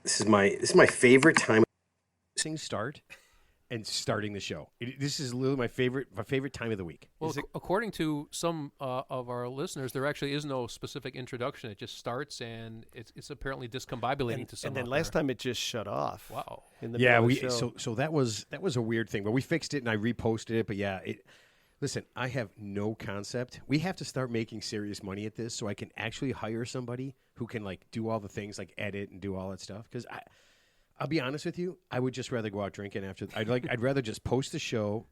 This is my favorite time. Start and starting the show. This is literally my favorite time of the week. Well, according to some of our listeners, there actually is no specific introduction. It just starts, and it's apparently discombobulating to some. And then last time it just shut off. Wow. In the middle of the show. So that was a weird thing, but we fixed it and I reposted it. But yeah, listen, I have no concept. We have to start making serious money at this so I can actually hire somebody who can like do all the things like edit and do all that stuff. Because I'll be honest with you, I would just rather go out drinking after. I'd rather just post the show,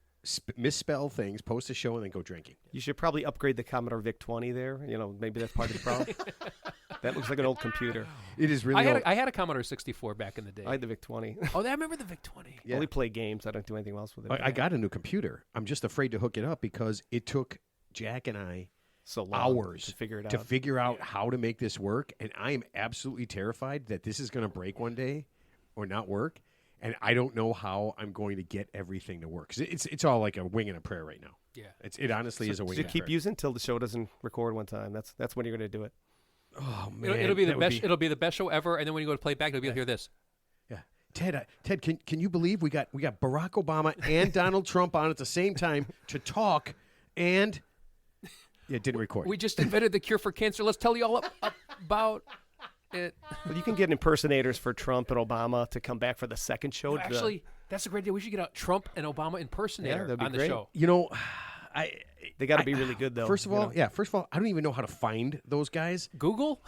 misspell things, post the show, and then go drinking. You should probably upgrade the Commodore VIC-20 there. Maybe that's part of the problem. That looks like an old computer. It is really old. I had a Commodore 64 back in the day. I had the VIC-20. Oh, I remember the VIC-20. Yeah. I only play games. I don't do anything else with it. I got a new computer. I'm just afraid to hook it up because it took Jack and I so long hours to figure it out. To figure out how to make this work, and I am absolutely terrified that this is going to break one day or not work, and I don't know how I'm going to get everything to work. 'Cause it's all like a wing and a prayer right now. Yeah. It honestly is a wing and a prayer. Keep using until the show doesn't record one time. That's when you're going to do it. Oh, man. It'll be the best. It'll be the best show ever, and then when you go to play back, you'll hear this. Yeah. Ted, can you believe we got Barack Obama and Donald Trump on at the same time to talk, and it didn't record. We just invented the cure for cancer. Let's tell you all about it. Well, you can get impersonators for Trump and Obama to come back for the second show. Actually, that's a great idea. We should get a Trump and Obama impersonator on the show. They got to be really good, though. First of all, I don't even know how to find those guys. Google.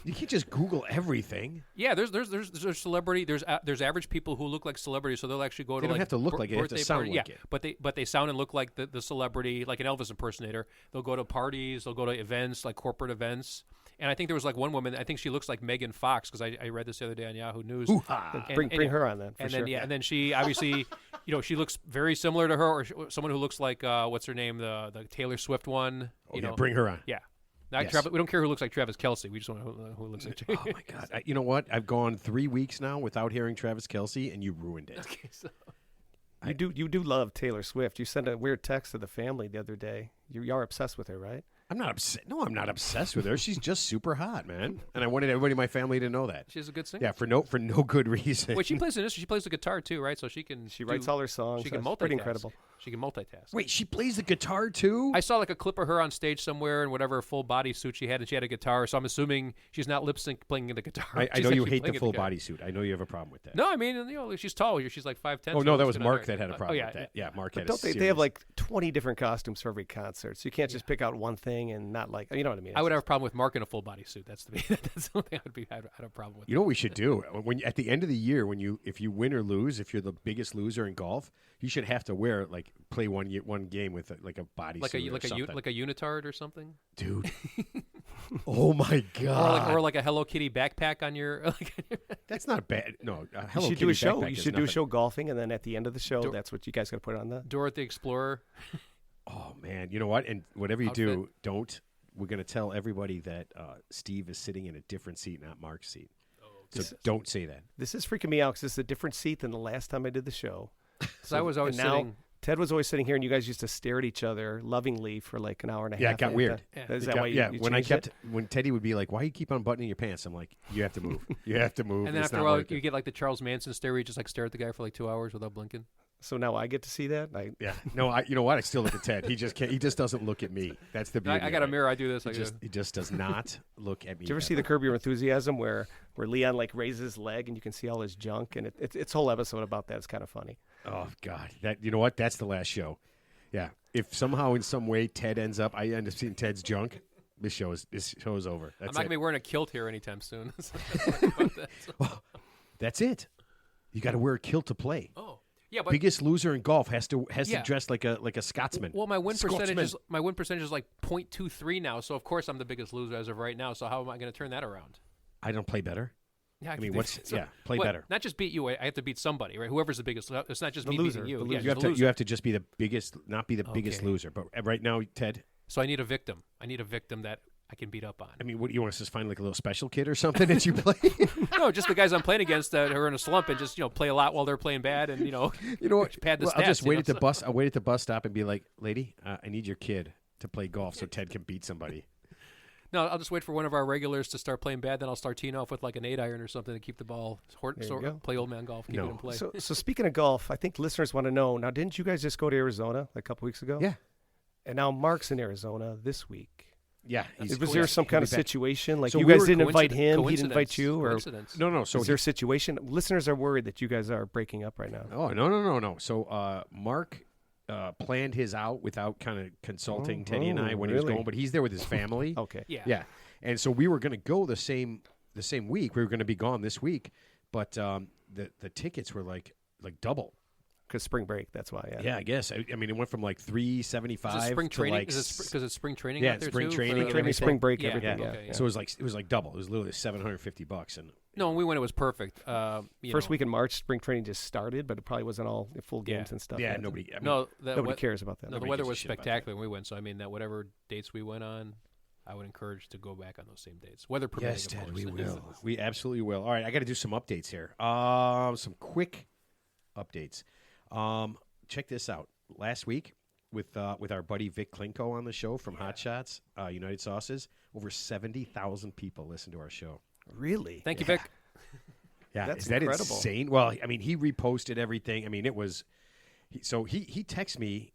You can't just Google everything. Yeah, there's celebrity. There's average people who look like celebrities, so they'll actually go to. They don't have to look like it; they have to sound like it. But they sound and look like the celebrity, like an Elvis impersonator. They'll go to parties. They'll go to events, like corporate events. And I think there was like one woman. I think she looks like Megan Fox because I read this the other day on Yahoo News. Bring her on then. And then she obviously, she looks very similar to her, or someone who looks like what's her name, the Taylor Swift one. Bring her on. Yeah. Yes. We don't care who looks like Travis Kelce. We just want who looks like. Oh my God! You know what? I've gone 3 weeks now without hearing Travis Kelce, and you ruined it. Okay, so you do love Taylor Swift. You sent a weird text to the family the other day. You are obsessed with her, right? I'm not upset. No, I'm not obsessed with her. She's just super hot, man. And I wanted everybody in my family to know that. She's a good singer. Yeah, for no good reason. Wait, she plays the guitar too, right? So she writes all her songs. She can multitask. Pretty incredible. She can multitask. Wait, she plays the guitar too? I saw like a clip of her on stage somewhere in whatever full body suit she had, and she had a guitar. So I'm assuming she's not lip sync playing the guitar. I know you hate the full body suit. I know you have a problem with that. No, I mean, she's tall. She's like 5'10". Oh no, that was Mark that had a problem with that. Yeah, Mark had. Don't they have like 20 different costumes for every concert? So you can't just pick out one thing and not like. You know what I mean? I would have a problem with Mark in a full body suit. That's the thing I'd have a problem with. You know what we should do? At the end of the year, if you win or lose, if you're the biggest loser in golf, you should have to play one game with like a body suit like a unitard or something, dude. Oh my God! Or like a Hello Kitty backpack on your. That's not bad. No, you should do a show. You should do a show golfing, and then at the end of the show, that's what you guys got to put on the Dorothy Explorer. Oh man, you know what? And whatever you do, don't. We're going to tell everybody that Steve is sitting in a different seat, not Mark's seat. So don't say that. This is freaking me out because this is a different seat than the last time I did the show. So I was always sitting. Ted was always sitting here, and you guys used to stare at each other lovingly for like an hour and a half. Yeah, it got weird. Is that why you when Teddy would be like, "Why you keep unbuttoning your pants?" I'm like, "You have to move. You have to move." And then after a while, you get like the Charles Manson stare, where you just like stare at the guy for like 2 hours without blinking. So now I get to see that. No, you know what? I still look at Ted. He just can't. He just doesn't look at me. That's the beauty. I got a mirror. I do this. He just does not look at me. Did you ever see the Curb Your Enthusiasm where Leon like raises his leg and you can see all his junk, and it's a whole episode about that. It's kind of funny. Oh God, you know what? That's the last show. Yeah. If somehow in some way Ted I end up seeing Ted's junk, this show is over. I'm not gonna be wearing a kilt here anytime soon. Well, that's it. You got to wear a kilt to play. Oh. Yeah, but biggest loser in golf has to dress like a Scotsman. Well, my win percentage is like .23 now, so of course I'm the biggest loser as of right now. So how am I going to turn that around? I don't play better. Yeah, I mean, play better. Not just beat you. I have to beat somebody, right? Whoever's the biggest. It's not just me beating you. You have to just be the biggest, not be the biggest loser. But right now, Ted. So I need a victim. that I can beat up on. I mean, what you want us to find like a little special kid or something that you play? No, just the guys I'm playing against that are in a slump and just play a lot while they're playing bad and what? Pad the stats. I'll just wait at the bus. I'll wait at the bus stop and be like, "Lady, I need your kid to play golf so Ted can beat somebody." No, I'll just wait for one of our regulars to start playing bad. Then I'll start teeing off with like an 8-iron or something to keep the ball. Play old man golf, keep it in play. So speaking of golf, I think listeners want to know, now, didn't you guys just go to Arizona a couple weeks ago? Yeah. And now Mark's in Arizona this week. Yeah. Was there some kind of situation? Like So you we guys were didn't invite him, he didn't invite you? Or No. So is there a situation? Listeners are worried that you guys are breaking up right now. Oh, no. So Mark planned his out without kind of consulting Teddy and I when he was going, but he's there with his family. Okay. Yeah. And so we were going to go the same week. We were going to be gone this week, but the tickets were like double. Because spring break, that's why. Yeah. Yeah, I guess. I mean, it went from like $375 spring training? to like Because it's spring training yeah, out there spring too? training, spring break, Yeah, everything. okay, yeah. So it was like double. It was literally $750, and No, when we went, it was perfect. First week in March, spring training just started, but it probably wasn't all full games and stuff. yeah, nobody. I mean, nobody cares about that. No, the Nobody weather gives a was shit about spectacular when we went. So I mean, that whatever dates we went on, I would encourage to go back on those same dates, weather permitting. yes, of Ted, course. we will. We absolutely will. All right, I got to do some updates here. Some quick updates. Check this out. Last week, with our buddy Vic Klinko on the show from Hot Shots, United Sauces, over 70,000 people listened to our show. Really? Thank you, Vic. Yeah, That's is that incredible. insane? Well, I mean, he reposted everything. I mean, it was. He texted me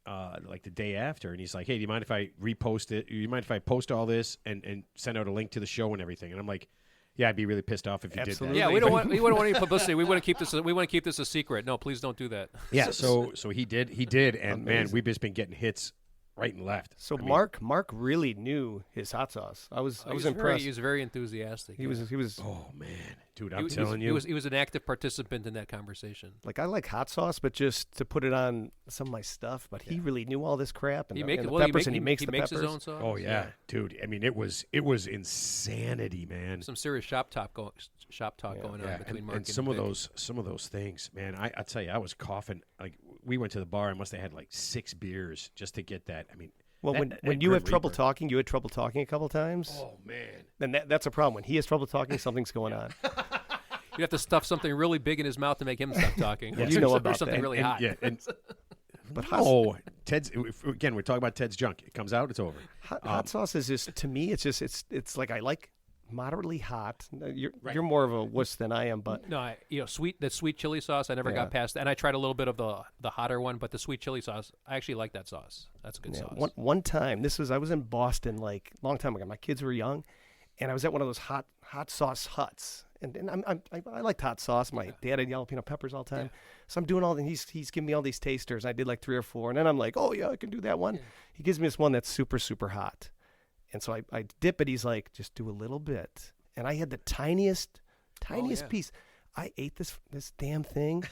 like the day after, and he's like, "Hey, do you mind if I repost it? Do you mind if I post all this and send out a link to the show and everything?" And I'm like, "Yeah, I'd be really pissed off if you Absolutely. did that." Yeah, we don't want any publicity. We want to keep this a secret. No, please don't do that. Yeah, so he did, and man, we've just been getting hits right and left. So I mean, Mark really knew his hot sauce. I was impressed. He was very enthusiastic. He was. oh man, dude, I'm telling you, he was an active participant in that conversation. Like, I like hot sauce, but just to put it on some of my stuff. But he really knew all this crap and He the makes peppers, and he makes he the makes peppers. his own sauce. oh yeah, dude. I mean, it was insanity, man. Some serious shop talk going on between Mark and some of those things, man. I tell you, I was coughing. Like, we went to the bar. I must have had like 6 beers just to get that. I mean, Well, when you have trouble talking, you had trouble talking a couple times. oh man, Then that's a problem. When he has trouble talking, something's going on. You have to stuff something really big in his mouth to make him stop talking. Yeah, you know or about something that. really and, hot. yeah, and But Ted's again. We're talking about Ted's junk. It comes out, it's over. hot sauce is just, to me, it's like, I like moderately hot. You're more of a wuss than I am, but No, that sweet chili sauce. I never got past that. And I tried a little bit of the hotter one, but the sweet chili sauce, I actually like that sauce. That's a good sauce. One time, I was in Boston like a long time ago. My kids were young, and I was at one of those hot sauce huts. And I liked hot sauce. My dad had jalapeno peppers all the time. So I'm doing all the, he's giving me all these tasters. I did like 3 or 4. And then I'm like, oh, yeah, I can do that one. Yeah. He gives me this one that's super, super hot. And so I dip it. He's like, just do a little bit. And I had the tiniest piece. I ate this damn thing.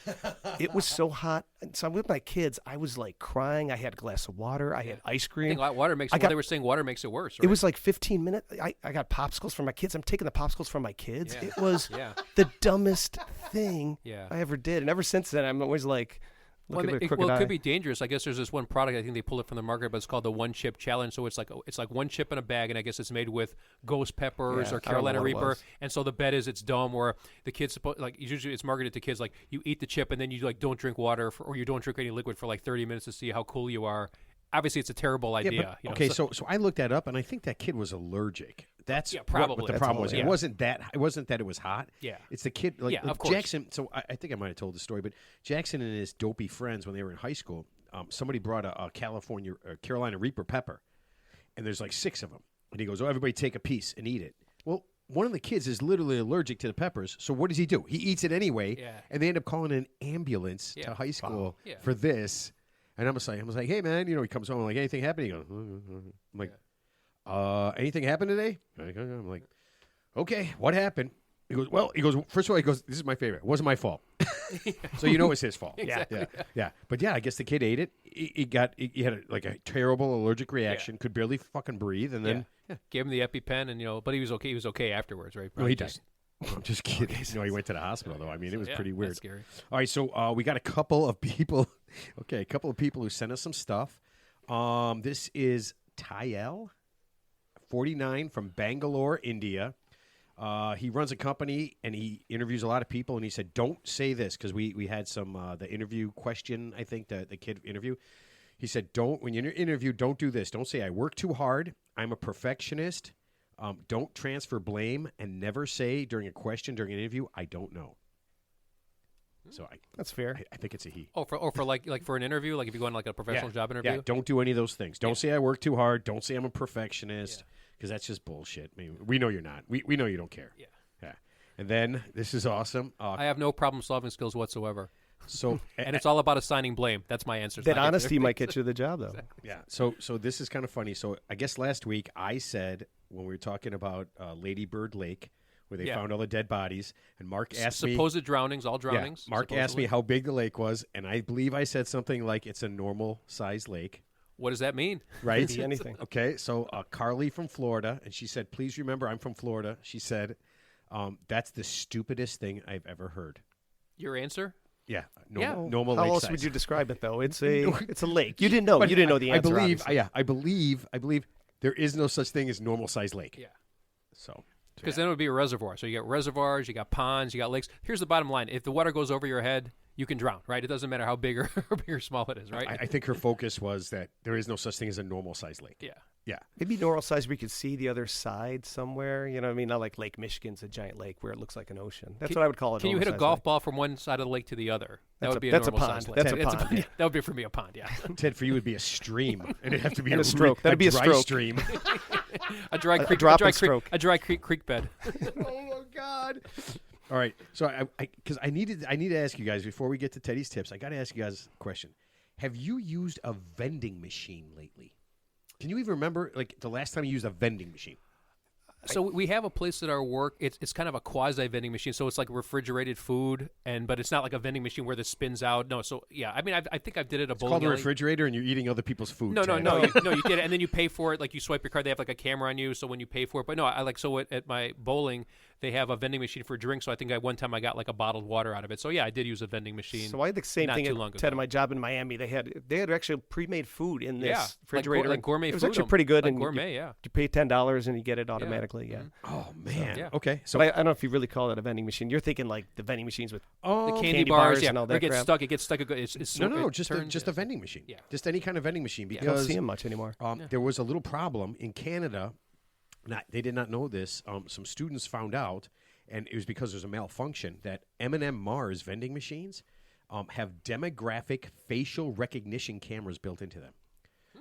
It was so hot. And so I'm with my kids. I was like crying. I had a glass of water. I had ice cream. I think water makes they were saying water makes it worse. Right? It was like 15 minutes. I got popsicles from my kids. I'm taking the popsicles from my kids. Yeah. It was the dumbest thing I ever did. And ever since then, I'm always like, look at it with a crooked eye. It could be dangerous. I guess there's this one product. I think they pulled it from the market, but it's called the One Chip Challenge. So it's like one chip in a bag, and I guess it's made with ghost peppers or Carolina Reaper. And so the bet is it's dumb, or the kids usually it's marketed to kids like you eat the chip and then you like don't drink water or you don't drink any liquid for like 30 minutes to see how cool you are. Obviously, it's a terrible idea. Yeah, but, so I looked that up, and I think that kid was allergic. That's probably what the problem was. It wasn't that it was hot. Yeah, it's the kid. of course. Jackson. So I think I might have told the story, but Jackson and his dopey friends when they were in high school, somebody brought a Carolina Reaper pepper, and there's like 6 of them, and he goes, "Oh, everybody take a piece and eat it." Well, one of the kids is literally allergic to the peppers, so what does he do? He eats it anyway, and they end up calling an ambulance to high school for this. And I'm like, hey man, he comes home. I'm like, anything happened? He goes, I'm like, anything happened today? I'm like, okay, what happened? He goes, first of all, this is my favorite. It wasn't my fault. So it's his fault. Exactly. Yeah. But I guess the kid ate it. He had a terrible allergic reaction. Could barely fucking breathe, and then gave him the EpiPen, and but he was okay. He was okay afterwards, right? No, he died. I'm just kidding. No, he went to the hospital, though. I mean, it was pretty weird. That's scary. All right, so we got a couple of people. Okay, a couple of people who sent us some stuff. This is Tayel, 49, from Bangalore, India. He runs a company, and he interviews a lot of people, and he said, don't say this, because we had some, the interview question, I think, the kid interview. He said, when you interview, don't do this. Don't say, I work too hard, I'm a perfectionist, Don't transfer blame and never say during a question, during an interview, I don't know. So That's fair. I think it's a he. Oh, for like for an interview, like if you go on like a professional job interview. Yeah, don't do any of those things. Don't say I work too hard. Don't say I'm a perfectionist, because that's just bullshit. I mean, we know you're not. We know you don't care. Yeah. And then, this is awesome. I have no problem-solving skills whatsoever. So, and it's all about assigning blame. That's my answer. That honesty might get you the job, though. Exactly. Yeah. So this is kind of funny. So I guess last week I said, when we were talking about Lady Bird Lake, where they found all the dead bodies, and Mark asked me... Supposed drownings, all drownings. Yeah, Mark asked me how big the lake was, and I believe I said something like it's a normal-sized lake. What does that mean? Right? Could be anything. Okay, so Carly from Florida, and she said, please remember I'm from Florida. She said, that's the stupidest thing I've ever heard. Your answer? Yeah, Yeah. normal How lake else size. would you describe it, though? It's a lake. You didn't know. But You didn't know the answer. I believe there is no such thing as normal-sized lake. Yeah. So... Because then it would be a reservoir. So you got reservoirs, you got ponds, you got lakes. Here's the bottom line. If the water goes over your head, you can drown, right? It doesn't matter how big or small it is, right? I think her focus was that there is no such thing as a normal-sized lake. Yeah. Yeah. Maybe normal size where you could see the other side somewhere. You know what I mean? Not like Lake Michigan's a giant lake where it looks like an ocean. That's what I would call it. Can you hit a golf ball from one side of the lake to the other? That would be a that's a normal pond. size lake. That's a pond. Yeah. That would be for me a pond, yeah. Ted, for you, it would be a stream. And it'd have to be And a stroke. That'd be a dry stroke. stream. A dry creek, drop a dry and stroke. a dry creek bed. Oh, my God. All right. So because I need to ask you guys, before we get to Teddy's tips, I got to ask you guys a question. Have you used a vending machine lately? Can you even remember, like, the last time you used a vending machine? So we have a place at our work. It's kind of a quasi vending machine. So it's like refrigerated food, but it's not like a vending machine where this spins out. No. So yeah, I mean, I think I did it a It's called a refrigerator, and you're eating other people's food. No, Ted. you get it, and then you pay for it. Like you swipe your card, they have like a camera on you. So when you pay for it, but no, I like so at my bowling, they have a vending machine for drinks. So I think one time I got like a bottled water out of it. So yeah, I did use a vending machine. So I had the same not thing too long at Ted ago. at my job in Miami. They had actually pre-made food in this refrigerator. like gourmet It was food, actually pretty good. like and gourmet, yeah. You pay $10 and you get it automatically. Yeah. Oh, man. Yeah. Okay. So But I don't know if you really call it a vending machine. You're thinking like the vending machines with The candy candy bars, bars yeah. and all Or that it gets crap. stuck. It gets stuck. It's no, it just turns, a vending machine. Yeah. Just any kind of vending machine, I don't because see them much anymore. there was a little problem in Canada. They did not know this. Some students found out, and it was because there's a malfunction, that M&M Mars vending machines have demographic facial recognition cameras built into them.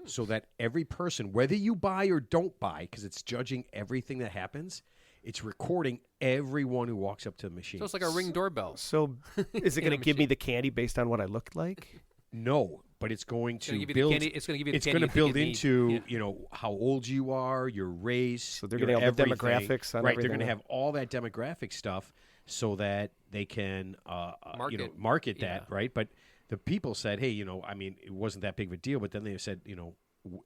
So that every person, whether you buy or don't buy, because it's judging everything that happens, it's recording everyone who walks up to the machine. So it's like a Ring doorbell. So is it In a going to give me machine. the candy based on what I looked like? No, but it's going It's gonna to give you the build. candy- it's gonna give you the It's candy going to you think build you need. into Yeah. how old you are, your race. So they're your gonna have the everything. demographics on right. everything They're going to now. have all that demographic stuff so that they can market that, Yeah. right? But the people said, hey, I mean, it wasn't that big of a deal. But then they said,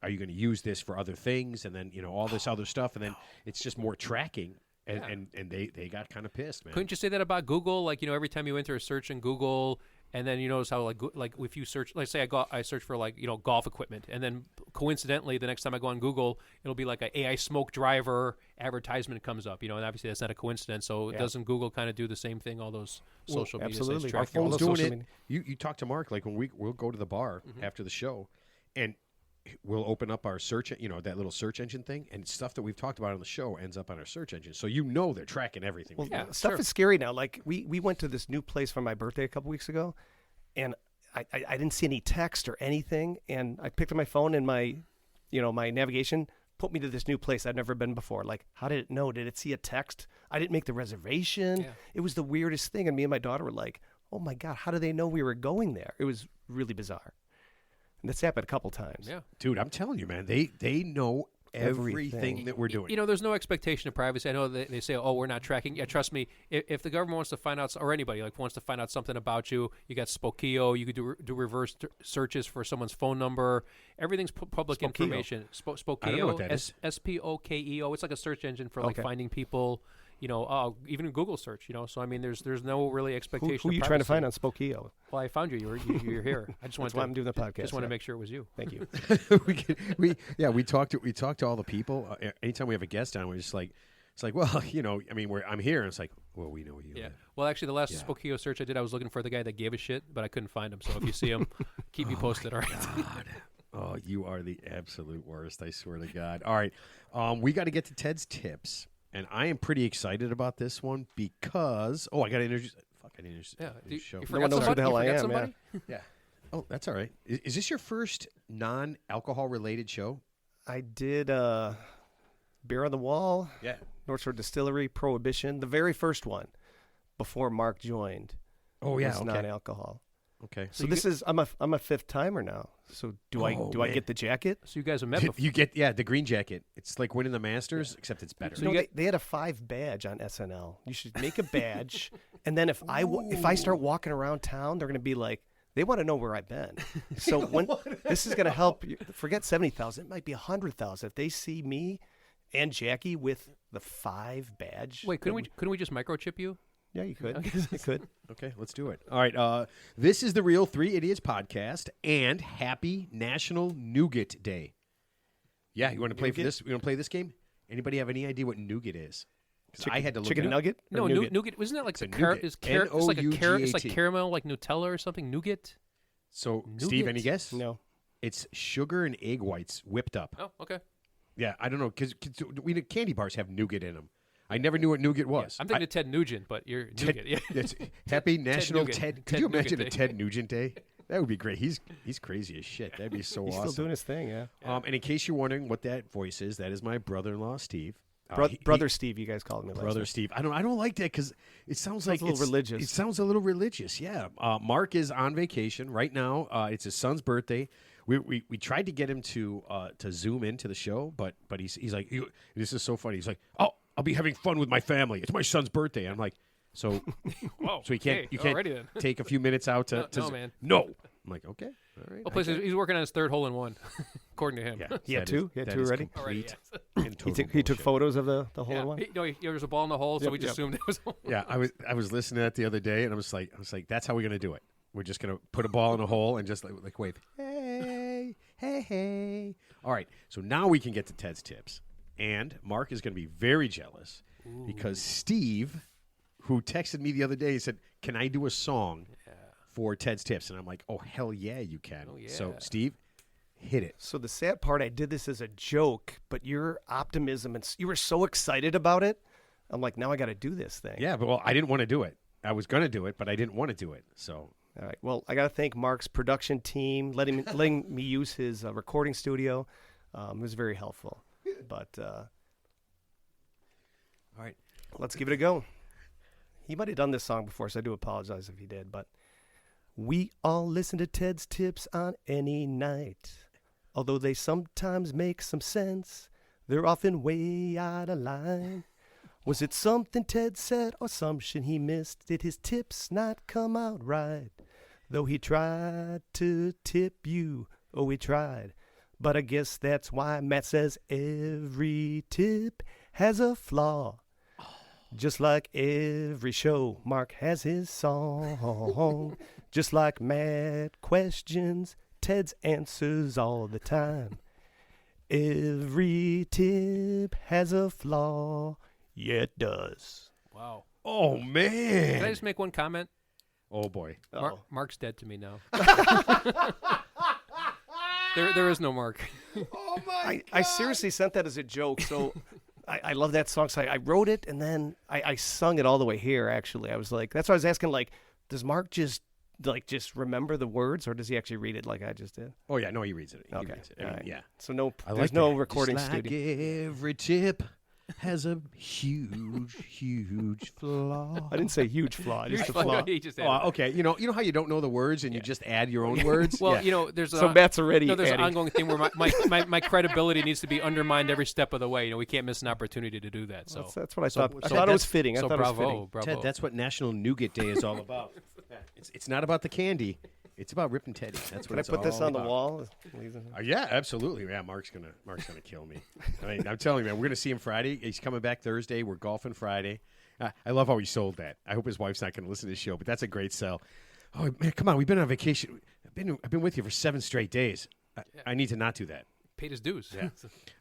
are you going to use this for other things? And then all this other stuff, and then it's just more tracking. And they got kind of pissed, man. Couldn't you say that about Google? Like, every time you enter a search in Google, and then you notice how like if you search, let's say I search for golf equipment, and then coincidentally the next time I go on Google, it'll be like an AI smoke driver advertisement comes up, and obviously that's not a coincidence. So doesn't Google kind of do the same thing? All those social media sites absolutely. track Our your phone's all those doing social it. You talk to Mark, like when we'll go to the bar after the show, and we'll open up our search, that little search engine thing, and stuff that we've talked about on the show ends up on our search engine. So they're tracking everything. Well, we do. stuff is scary now. Like we went to this new place for my birthday a couple weeks ago, and I didn't see any text or anything, and I picked up my phone and my navigation put me to this new place I'd never been before. Like, how did it know? Did it see a text? I didn't make the reservation. Yeah. It was the weirdest thing, and me and my daughter were like, "Oh my God, how do they know we were going there?" It was really bizarre. And that's happened a couple times. Yeah. Dude, I'm telling you, man, they know everything Everything. that we're doing. There's no expectation of privacy. I know they say, oh, we're not tracking. Yeah, trust me. If the government wants to find out, or anybody wants to find out something about you, you got Spokeo. You could do reverse searches for someone's phone number. Everything's public Spokeo. information. Spokeo. I don't know what that is. Spokeo. It's like a search engine for Okay. finding people. Even Google search. So I mean, there's no really expectation. Who are of you trying to privacy. find on Spokeo? Well, I found you. You're here. I just wanted That's why to, I'm doing the podcast. Just want to yeah. make sure it was you. Thank you. we talk to all the people. Anytime we have a guest on, we're just like, it's like, well, I mean, I'm here. And it's like, well, we know you. Yeah. live. Well, actually, the last Spokeo search I did, I was looking for the guy that gave a shit, but I couldn't find him. So if you see him, keep me posted. All right. God. Oh, you are the absolute worst. I swear to God. All right, we got to get to Ted's tips, and I am pretty excited about this one because I got to introduce. Fuck, I didn't introduce the show. You No one forgot knows who the hell I am. somebody? Yeah. Oh, that's all right. Is this your first non-alcohol related show? I did Beer on the Wall, Yeah. North Shore Distillery, Prohibition, the very first one before Mark joined. Oh yeah. was Okay. non-alcohol. Okay. So this is I'm a fifth timer now. So do I man. get the jacket? So you guys have met before. You get the green jacket. It's like winning the Masters, except it's better. So they had a 5 badge on SNL. You should make a badge, and then if I start walking around town, they're going to be like, they want to know where I've been. So when this is going to help you, forget 70,000, it might be 100,000 if they see me and Jackie with the 5 badge. Wait, couldn't we just microchip you? Yeah, you could. You could. Okay, let's do it. All right. This is the Real 3 Idiots podcast, and happy National Nougat Day. Yeah, you want to play for this? You want to play this game? Anybody have any idea what nougat is? 'Cause I had to look Chicken it up. nugget? No, Or nougat? nougat. Wasn't that like It's a the carrot? nougat. Is carrot? It's like a carrot. It's like Nougat. caramel, like Nutella or something. Nougat. So, Nougat? Steve, any guess? No. It's sugar and egg whites whipped up. Oh, okay. Yeah, I don't know because candy bars have nougat in them. I never knew what nougat was. I'm thinking of Ted Nugent, but you're nougat. Yeah. It's Happy National Nougat. Ted. Could Ted you imagine Nougat a Ted Nugent Day? That would be great. He's crazy as shit. That'd be so He's awesome. still doing his thing, yeah. And in case you're wondering what that voice is, that is my brother-in-law, Steve. Brother Steve, you guys called me last Brother night. Steve. I don't like that because it sounds like a little religious. It sounds a little religious. Yeah. Mark is on vacation right now. It's his son's birthday. We tried to get him to zoom into the show, but he's like, this is so funny. He's like, oh, I'll be having fun with my family. It's my son's birthday. I'm like, so Whoa. you can't alrighty then. take a few minutes out to No, man. No. I'm like, okay, all right. Oh, please, he's working on his third hole in one, according to him. Yeah, He had that two? is- He had that two is already? complete Already, and total He took bullshit. photos of the hole Yeah. in one? There was a ball in the hole, so Yep, we just yep. assumed it was. Yeah, I was listening to that the other day, and I was like, that's how we're gonna do it. We're just gonna put a ball in a hole and just like wave, hey. All right, so now we can get to Ted's tips, and Mark is gonna be very jealous because Steve, who texted me the other day, said, "Can I do a song for Ted's tips?" And I'm like, "Oh hell yeah, you can." Oh, yeah. So Steve, hit it. So the sad part, I did this as a joke, but your optimism and you were so excited about it. I'm like, now I got to do this thing. Yeah, but I didn't want to do it. I was gonna do it, but I didn't want to do it. So All right. Well, I got to thank Mark's production team letting me use his recording studio. It was very helpful. But all right. let's give it a go. He might have done this song before, so I do apologize if he did. But we all listen to Ted's tips on any night. Although they sometimes make some sense, they're often way out of line. Was it something Ted said or assumption he missed? Did his tips not come out right? Though he tried to tip you, oh, he tried. But I guess that's why Matt says every tip has a flaw. Just like every show, Mark has his song. Just like Matt questions, Ted's answers all the time. Every tip has a flaw. Yeah, it does. Wow. Oh man. Can I just make one comment? Oh boy. Mark's dead to me now. there is no Mark. Oh my I seriously sent that as a joke, so I love that song. So I wrote it, and then I sung it all the way here, actually. I was like, that's why I was asking, like, does Mark just remember the words, or does he actually read it like I just did? Oh yeah, no, he reads it. He Okay. reads it. I All mean, right. yeah. So I there's like no that. recording Just like studio. every tip has a huge flaw. I didn't say huge flaw, just a flaw. He just added Oh, that. okay. You know how you don't know the words and you just add your own words. Well, Yeah. there's So Matt's already there's an adding. ongoing thing where my credibility needs to be undermined every step of the way. We can't miss an opportunity to do that. So That's what I thought. I so thought it was that's- fitting. I so thought it was bravo, fitting. bravo. Ted, that's what National Nougat Day is all about. It's not about the candy. It's about ripping Teddy. That's what Can I it's put this all on the about. wall? Yeah, absolutely. Yeah, Mark's gonna kill me. I mean, I'm telling you, man. We're gonna see him Friday. He's coming back Thursday. We're golfing Friday. I love how he sold that. I hope his wife's not gonna listen to this show, but that's a great sell. Oh man, come on. We've been on vacation. I've been with you for 7 straight days. I need to not do that. paid his dues. Yeah.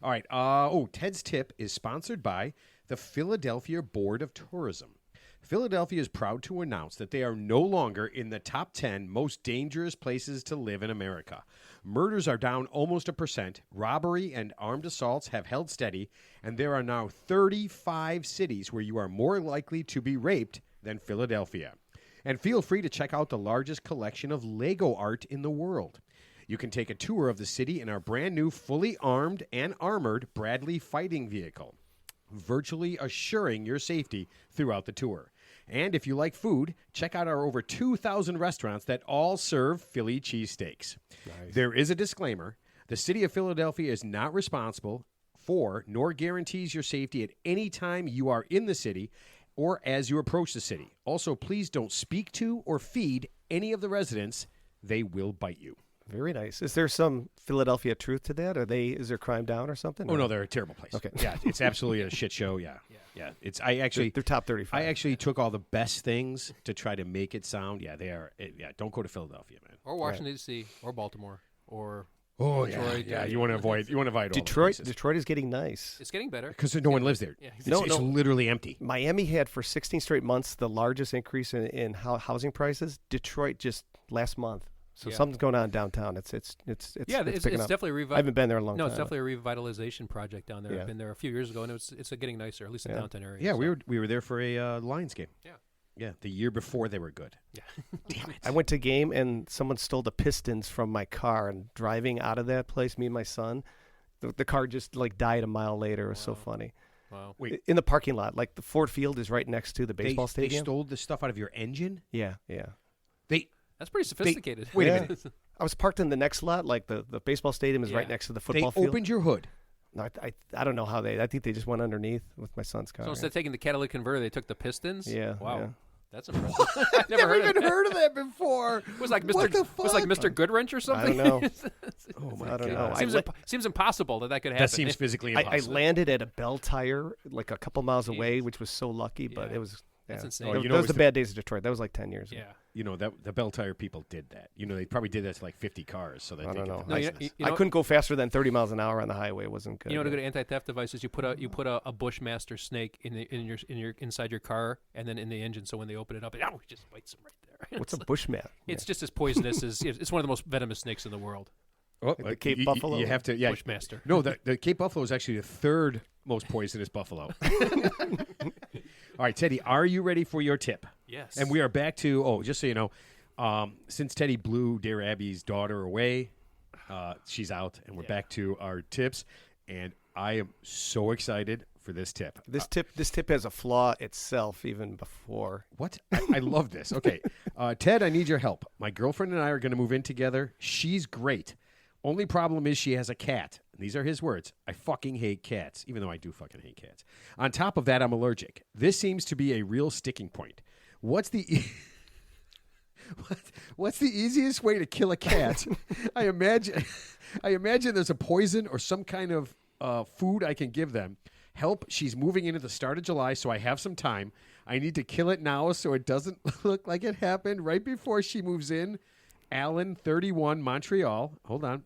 All right. Ted's tip is sponsored by the Philadelphia Board of Tourism. Philadelphia is proud to announce that they are no longer in the top 10 most dangerous places to live in America. Murders are down almost 1%, robbery and armed assaults have held steady, and there are now 35 cities where you are more likely to be raped than Philadelphia. And feel free to check out the largest collection of Lego art in the world. You can take a tour of the city in our brand new fully armed and armored Bradley fighting vehicle, virtually assuring your safety throughout the tour. And if you like food, check out our over 2,000 restaurants that all serve Philly cheesesteaks. Nice. There is a disclaimer. The city of Philadelphia is not responsible for nor guarantees your safety at any time you are in the city or as you approach the city. Also, please don't speak to or feed any of the residents. They will bite you. Very nice. Is there some Philadelphia truth to that? Is there crime down or something? Oh, no, they're a terrible place. Okay. Yeah, it's absolutely a shit show. Yeah. They're top 35. I actually took all the best things to try to make it sound. Yeah, they are. Don't go to Philadelphia, man. Or Washington, D.C., or Baltimore, or Detroit. Yeah, you want to avoid all Detroit. the Detroit is getting nice. It's getting better. because no one lives there. Yeah, It's literally empty. Miami had for 16 straight months the largest increase in housing prices. Detroit just last month. So something's going on downtown. It's picking up. Definitely I haven't been there in a long time. No, it's definitely a revitalization project down there. I've been there a few years ago, and it's getting nicer, at least in the downtown area. Yeah, we were there for a Lions game. Yeah, the year before they were good. Yeah, damn it. I went to a game and someone stole the pistons from my car. And driving out of that place, me and my son, the car just died a mile later. It was so funny. Wow. Wait, in the parking lot, the Ford Field is right next to the baseball stadium. They stole the stuff out of your engine? Yeah. That's pretty sophisticated. Wait a minute. I was parked in the next lot. The baseball stadium is right next to the football field. They opened your hood. No, I don't know how I think they just went underneath with my son's car. So instead of taking the catalytic converter, they took the pistons? Yeah. Wow. Yeah. That's impressive. I've Never even heard of that before. It was like Mr. Goodwrench or something. I don't know. Oh my I don't God. know. Seems impossible that could happen. That seems physically I impossible. landed at a Bell Tire a couple miles away, which was so lucky, but it was. That's insane. Oh, Those the bad days of Detroit. That was 10 years ago. Yeah. The Bell Tire people did that. They probably did that to 50 cars so that I they don't could know. the niceness. I couldn't go faster than 30 miles an hour on the highway. It wasn't good. You know what a good anti-theft device is? You put a Bushmaster snake in your inside your car and then in the engine, so when they open it up, it just bites them right there. What's a Bushman? It's just as poisonous as it's one of the most venomous snakes in the world. Oh, the Cape Buffalo? You have to, Bushmaster. No, the Cape Buffalo is actually the third most poisonous buffalo. All right, Teddy, are you ready for your tip? Yes. And we are back to, just so you know, since Teddy blew Dear Abby's daughter away, she's out, and we're back to our tips. And I am so excited for this tip. This tip has a flaw itself even before. What? I love this. Okay. Ted, I need your help. My girlfriend and I are going to move in together. She's great. Only problem is she has a cat. These are his words. I fucking hate cats, even though I do fucking hate cats. On top of that, I'm allergic. This seems to be a real sticking point. What's the easiest way to kill a cat? I imagine there's a poison or some kind of food I can give them. Help, she's moving in at the start of July, so I have some time. I need to kill it now so it doesn't look like it happened right before she moves in. Alan, 31, Montreal. Hold on.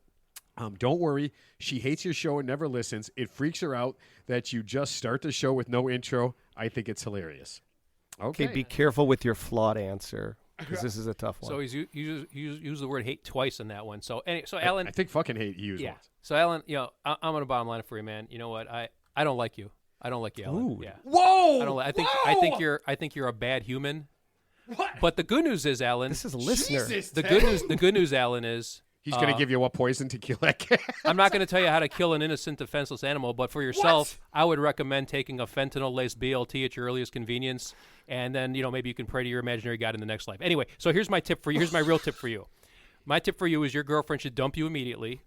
Don't worry. She hates your show and never listens. It freaks her out that you just start the show with no intro. I think it's hilarious. Okay. Be careful with your flawed answer because this is a tough one. So he's used the word hate twice in that one. So Alan, I think fucking hate he used once. So Alan, I'm going to bottom line it for you, man. You know what? I don't like you. I don't like you, Alan. Ooh. Yeah. Whoa! I think you're a bad human. What? But the good news is, Alan. This is a listener. Jesus, the good news, Alan, is he's going to give you what poison to kill that cat. I'm not going to tell you how to kill an innocent, defenseless animal, but for yourself, I would recommend taking a fentanyl-laced BLT at your earliest convenience, and then maybe you can pray to your imaginary God in the next life. Anyway, so here's my tip for you. Here's my real tip for you. My tip for you is your girlfriend should dump you immediately,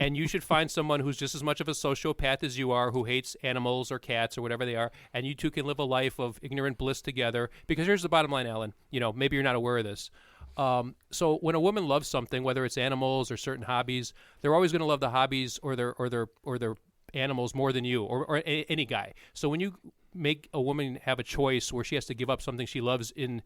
and you should find someone who's just as much of a sociopath as you are, who hates animals or cats or whatever they are, and you two can live a life of ignorant bliss together. Because here's the bottom line, Alan. Maybe you're not aware of this. So when a woman loves something, whether it's animals or certain hobbies, they're always going to love the hobbies or their animals more than you or any guy. So when you make a woman have a choice where she has to give up something she loves in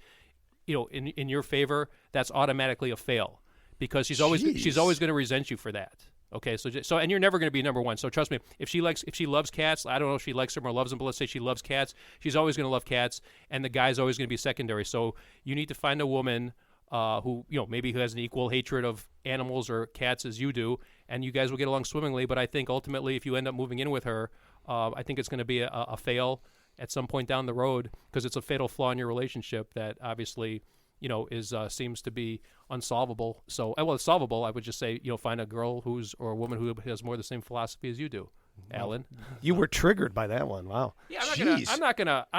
your favor, that's automatically a fail because she's always going to resent you for that. Okay, so and you're never going to be number one. So trust me, if she loves cats, I don't know if she likes them or loves them, but let's say she loves cats, she's always going to love cats, and the guy's always going to be secondary. So you need to find a woman who maybe who has an equal hatred of animals or cats as you do, and you guys will get along swimmingly. But I think ultimately, if you end up moving in with her, I think it's going to be a fail at some point down the road because it's a fatal flaw in your relationship that obviously is seems to be unsolvable. So, well, it's solvable. I would just say, find a girl or a woman who has more the same philosophy as you do, Alan. You were triggered by that one. Wow. Yeah, I'm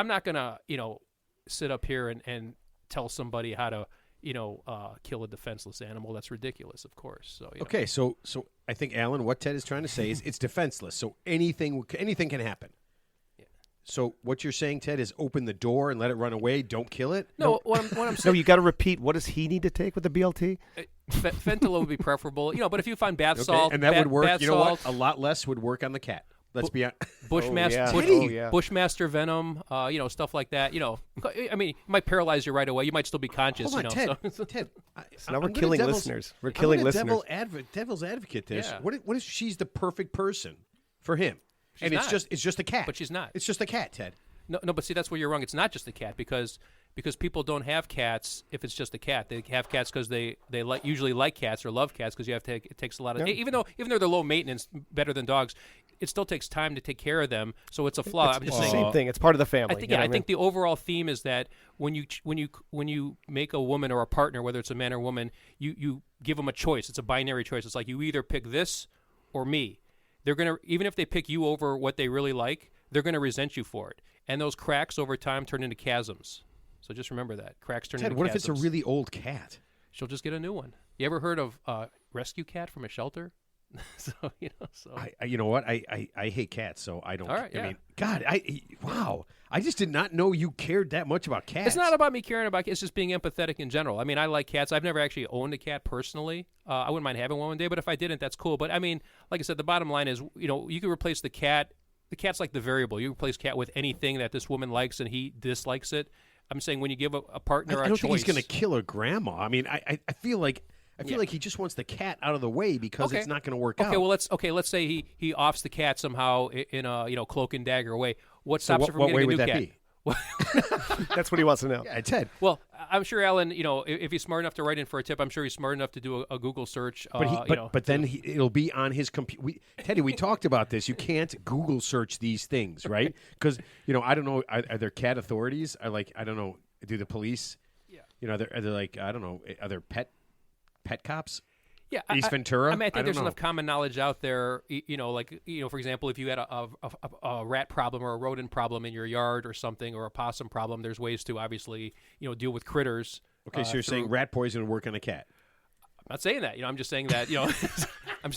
not gonna, sit up here and tell somebody how to, kill a defenseless animal. That's ridiculous, of course. So, Okay, so I think, Alan, what Ted is trying to say is it's defenseless. So anything can happen. So what you're saying, Ted, is open the door and let it run away. Don't kill it. No, what I'm saying. No, you got to repeat. What does he need to take with the BLT? Fentanyl would be preferable, but if you find bath salt, and that would work. You know what? Salt, A lot less would work on the cat. Let's be honest. Bushmaster venom, stuff like that. I mean, it might paralyze you right away. You might still be conscious. Hold on, Ted. Ted. So now we're killing listeners. We're killing listeners. Devil's advocate this. Yeah. What if she's the perfect person for him? It's just a cat. But she's not. It's just a cat, Ted. No, but see, that's where you're wrong. It's not just a cat because people don't have cats if it's just a cat. They have cats because they usually like cats or love cats because it takes a lot of even though they're low maintenance, better than dogs, it still takes time to take care of them. So it's a flaw. It's the same thing. It's part of the family. I think the overall theme is that when you make a woman or a partner, whether it's a man or woman, you give them a choice. It's a binary choice. It's like you either pick this or me. They're gonna, even if they pick you over what they really like, they're gonna resent you for it. And those cracks over time turn into chasms. So just remember that. Cracks turn into what chasms. if it's a really old cat? She'll just get a new one. You ever heard of rescue cat from a shelter? You know what? I hate cats, so I don't. All right, yeah. I mean, God, wow. I just did not know you cared that much about cats. It's not about me caring about cats. It's just being empathetic in general. I mean, I like cats. I've never actually owned a cat personally. I wouldn't mind having one day, but if I didn't, that's cool. But I mean, like I said, the bottom line is, you can replace the cat. The cat's like the variable. You replace cat with anything that this woman likes and he dislikes it. I'm saying when you give a partner a choice. I don't think he's going to kill her grandma. I mean, I feel like he just wants the cat out of the way because it's not going to work out. Okay, well let's say he offs the cat somehow in a cloak and dagger way. What stops her from getting a new cat? What way would that be? That's what he wants to know. Yeah, Ted. Well, I'm sure Alan, if he's smart enough to write in for a tip, I'm sure he's smart enough to do a Google search. But then it'll be on his computer. Teddy, we talked about this. You can't Google search these things, right? Because I don't know. Are there cat authorities? I don't know. Do the police? Yeah. Are there like I don't know. Are there pet cops? Yeah, East Ventura. I mean, I think there's enough common knowledge out there. For example, if you had a rat problem or a rodent problem in your yard or something, or a possum problem, there's ways to obviously deal with critters. Okay, so you're saying rat poison would work on a cat? I'm not saying that. I'm just saying that. I'm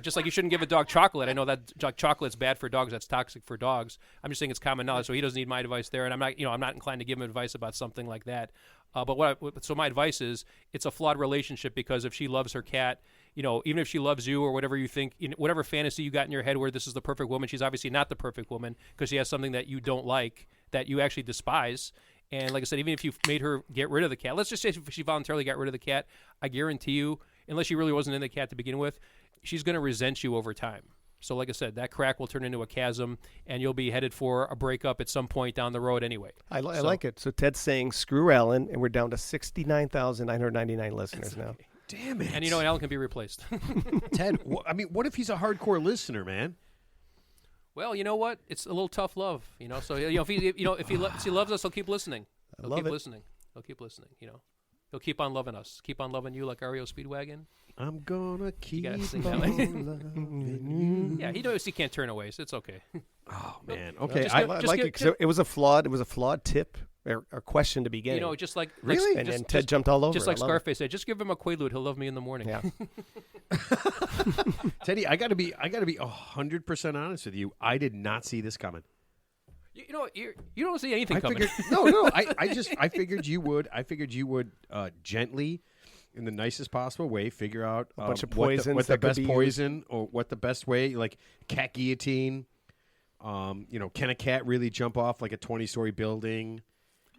just like you shouldn't give a dog chocolate. I know that chocolate's bad for dogs. That's toxic for dogs. I'm just saying it's common knowledge. So he doesn't need my advice there, and I'm not inclined to give him advice about something like that. So my advice is it's a flawed relationship because if she loves her cat, even if she loves you or whatever you think, whatever fantasy you got in your head where this is the perfect woman, she's obviously not the perfect woman because she has something that you don't like, that you actually despise. And like I said, even if you made her get rid of the cat, let's just say if she voluntarily got rid of the cat, I guarantee you, unless she really wasn't in the cat to begin with, she's going to resent you over time. So like I said, that crack will turn into a chasm, and you'll be headed for a breakup at some point down the road anyway. I like it. So Ted's saying, screw Alan, and we're down to 69,999 listeners now. Damn it. And Alan can be replaced. Ted, what if he's a hardcore listener, man? Well, you know what? It's a little tough love, So if he loves us, he'll keep listening. He'll keep listening. He'll keep on loving us. Keep on loving you like REO Speedwagon. I'm gonna keep on loving you. Yeah, he knows he can't turn away, so it's okay. Oh man, okay. I like it because it was a flawed tip or question to begin. Just like really, and Ted jumped all over. Just like Scarface said, just give him a Quaalude, he'll love me in the morning. Yeah. Teddy, I gotta be 100% honest with you. I did not see this coming. You don't see anything coming. I figured you would. I figured you would gently, in the nicest possible way, figure out a bunch of poisons, what the best poison or what the best way, like cat guillotine. Can a cat really jump off like a 20-story building?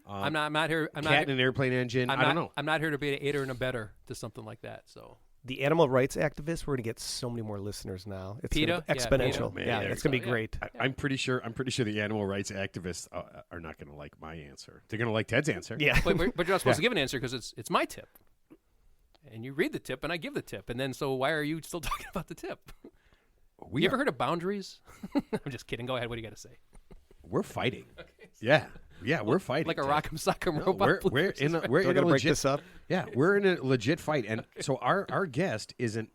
I'm not here. In an airplane engine. I don't know. I'm not here to be an aider and abetter to something like that. So the animal rights activists, we're going to get so many more listeners now. It's gonna PETA? be exponential. PETA. Yeah, Man, it's going to be yeah. great. I'm pretty sure the animal rights activists are not going to like my answer. They're going to like Ted's answer. Yeah. But you're not supposed to give an answer because it's my tip. And you read the tip, and I give the tip. And then, so why are you still talking about the tip? You ever heard of boundaries? I'm just kidding. Go ahead. What do you got to say? We're fighting. Yeah, we're fighting. Like a Ted. rock'em sock'em No, robot. we're in a We're going to break legit. this up. Yeah, we're in a legit fight, and so our guest is an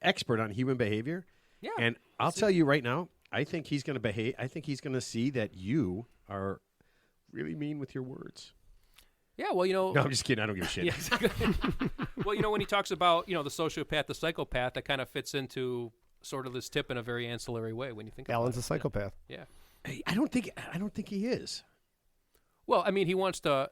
expert on human behavior. Yeah. And I'll tell you right now, I think he's going to behave. I think he's going to see that you are really mean with your words. Yeah, well, No, I'm just kidding. I don't give a shit. Yeah, exactly. Well, when he talks about, the sociopath, the psychopath, that kind of fits into sort of this tip in a very ancillary way when you think Alan's about a psychopath. it. Yeah. Hey, I don't think he is. Well, I mean, he wants to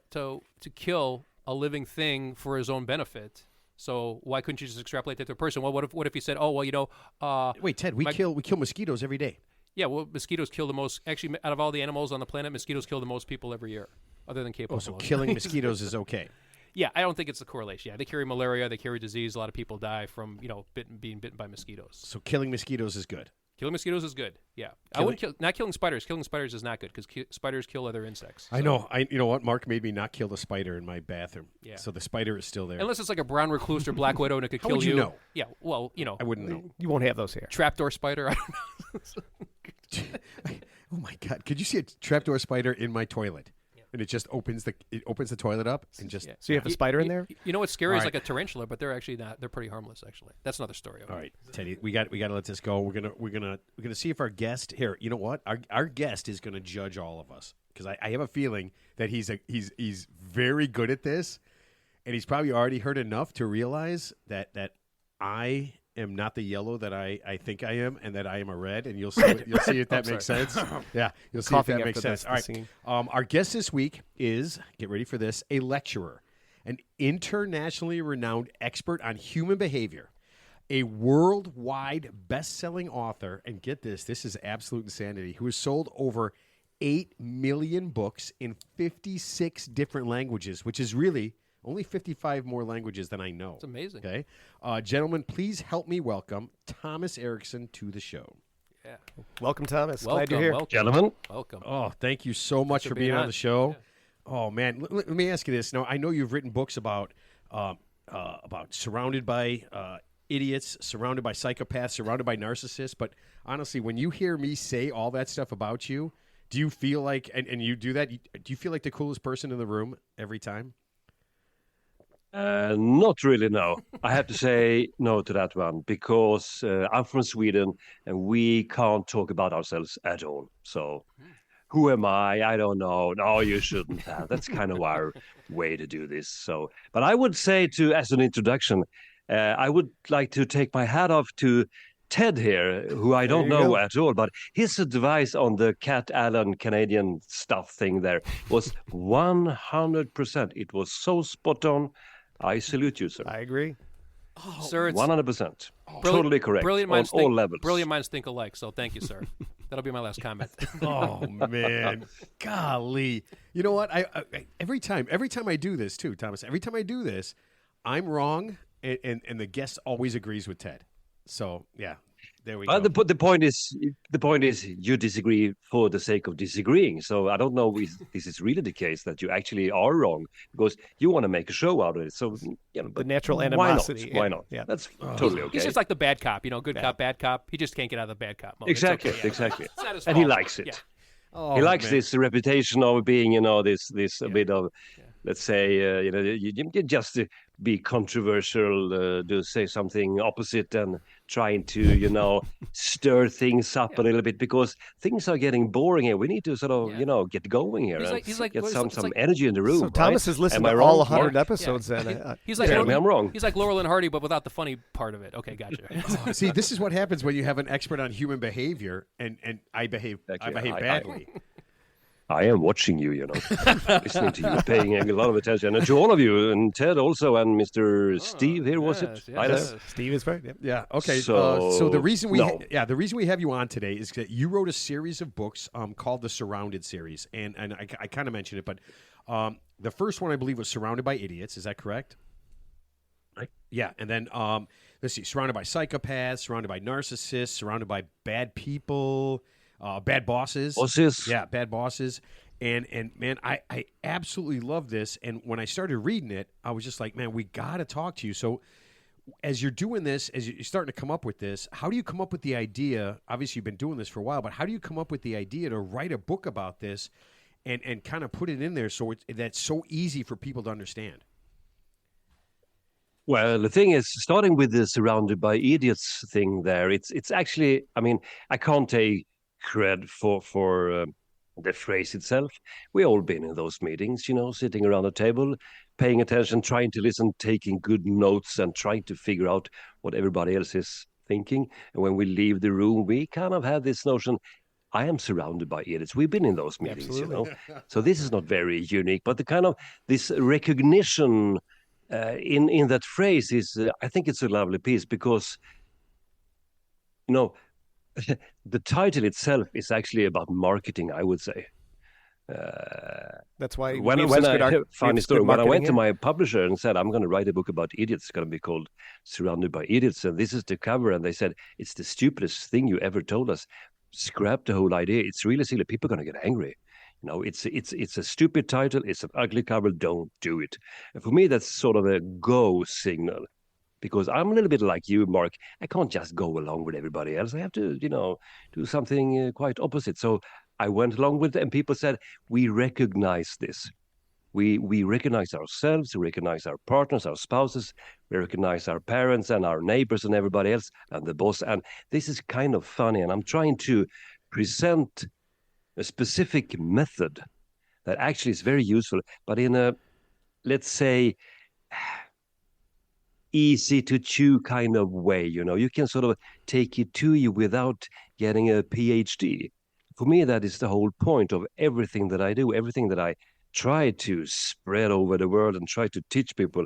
kill a living thing for his own benefit. So why couldn't you just extrapolate that to a person? Well, what if he said, "Oh, well, Wait, Ted, we kill mosquitoes every day." yeah, well, mosquitoes kill the most. Actually, out of all the animals on the planet, mosquitoes kill the most people every year, other than Cape Oh, so Buffalo. killing mosquitoes is okay. Yeah, I don't think it's a correlation. Yeah, they carry malaria, they carry disease. A lot of people die from being bitten by mosquitoes. So killing mosquitoes is good. Killing mosquitoes is good. Yeah, I wouldn't kill. Not killing spiders. Killing spiders is not good because spiders kill other insects. I know. You know what? Mark made me not kill the spider in my bathroom. Yeah. So the spider is still there. Unless it's like a brown recluse or black widow and it could How kill would you know? Yeah, well, I wouldn't know. You won't have those here. trapdoor spider. I don't know. Oh my God! Could you see a trapdoor spider in my toilet? And it just opens the toilet up and just. Yeah. So you have a spider in there? You know what's scary is All like a tarantula, but they're actually not. They're pretty harmless, actually. That's another story. Okay? All right, Teddy, we got to let this go. We're gonna see if our guest here. You know what? Our guest is gonna judge all of us because I have a feeling that he's very good at this, and he's probably already heard enough to realize that I am not the yellow that I think I am, and that I am a red. And you'll see if that makes sense. Yeah, you'll see if Coughing that makes after sense. this, All right. the scene. Our guest this week is, get ready for this, a lecturer, an internationally renowned expert on human behavior, a worldwide best-selling author, and get this is absolute insanity, who has sold over 8 million books in 56 different languages, which is really only 55 more languages than I know. It's amazing. Okay. Gentlemen, please help me welcome Thomas Erickson to the show. Yeah. Welcome, Thomas. Welcome, Glad you're here. welcome, Gentlemen. welcome. Oh, thank you so much for being on the show. Oh man, let me ask you this. Now, I know you've written books about surrounded by idiots, surrounded by psychopaths, surrounded by narcissists. But honestly, when you hear me say all that stuff about you, do you feel like, and you do that? Do you feel like the coolest person in the room every time? Not really, no. I have to say no to that one because I'm from Sweden and we can't talk about ourselves at all. So who am I? I don't know. No, you shouldn't have. That's kind of our way to do this. So, but I would say as an introduction, I would like to take my hat off to Ted here, who I don't know at all, but his advice on the Cat Allen Canadian stuff thing there was 100%. It was so spot on. I salute you, sir. I agree. Sir, it's 100%. Totally correct. Brilliant on minds all levels. Brilliant minds think alike. So thank you, sir. That'll be my last comment. Oh man, golly! You know what? I every time I do this too, Thomas. Every time I do this, I'm wrong, and the guest always agrees with Ted. So yeah, there we go. The point is you disagree for the sake of disagreeing. So I don't know if this is really the case that you actually are wrong because you want to make a show out of it. So The natural animosity. Why not? Yeah. That's totally okay. He's just like the bad cop, good cop, bad cop. He just can't get out of the bad cop mode. It's Exactly, okay, yeah. exactly. It's not his And he fault. likes it. Yeah. Oh, He likes man. this reputation of being, this a bit of, let's say, you just be controversial, to say something opposite and trying to, stir things up a little bit because things are getting boring here. We need to sort of, get going here He's like get what is some it? It's like- energy in the room. So Thomas right? has listened Am I to all wrong, 100 Mark? episodes then. He's like Tell me I'm wrong. He's like Laurel and Hardy, but without the funny part of it. Okay, gotcha. See, this is what happens when you have an expert on human behavior, and I behave Exactly. badly. I am watching you, listening to you, paying a lot of attention, and to all of you, and Ted also, and Mr. Steve here, was it? yes, Hi there. yes. Steve is right. Yep. Yeah. Okay. So, So the reason no. the reason we have you on today is that you wrote a series of books called the Surrounded series, and I kind of mentioned it, but the first one I believe was Surrounded by Idiots. Is that correct? Right. Yeah, and then let's see, surrounded by psychopaths, surrounded by narcissists, surrounded by bad people, bad bosses. Bosses. Yeah, bad bosses. And man, I absolutely love this. And when I started reading it, I was just like, man, we got to talk to you. So as you're doing this, as you're starting to come up with this, how do you come up with the idea? Obviously, you've been doing this for a while, but how do you come up with the idea to write a book about this and kind of put it in there so that's so easy for people to understand? Well, the thing is, starting with the surrounded by idiots thing there, it's actually, I mean, I can't take cred for the phrase itself. We all been in those meetings, sitting around a table, paying attention, trying to listen, taking good notes, and trying to figure out what everybody else is thinking. And when we leave the room, we kind of have this notion, I am surrounded by idiots. We've been in those meetings, So this is not very unique, but the kind of this recognition in that phrase is, I think it's a lovely piece because, the title itself is actually about marketing, I would say. That's why when I went to my publisher and said, I'm going to write a book about idiots, it's going to be called Surrounded by Idiots, and this is the cover, and they said, it's the stupidest thing you ever told us. Scrap the whole idea. It's really silly. People are going to get angry. It's a stupid title. It's an ugly cover. Don't do it. And for me, that's sort of a go signal, because I'm a little bit like you, Mark. I can't just go along with everybody else. I have to, do something quite opposite. So I went along with it, and people said, we recognize this. We recognize ourselves, we recognize our partners, our spouses, we recognize our parents and our neighbors and everybody else, and the boss. And this is kind of funny. And I'm trying to present a specific method that actually is very useful, but in a, let's say, easy to chew kind of way. You can sort of take it to you without getting a PhD. For me, that is the whole point of everything that I do, everything that I try to spread over the world and try to teach people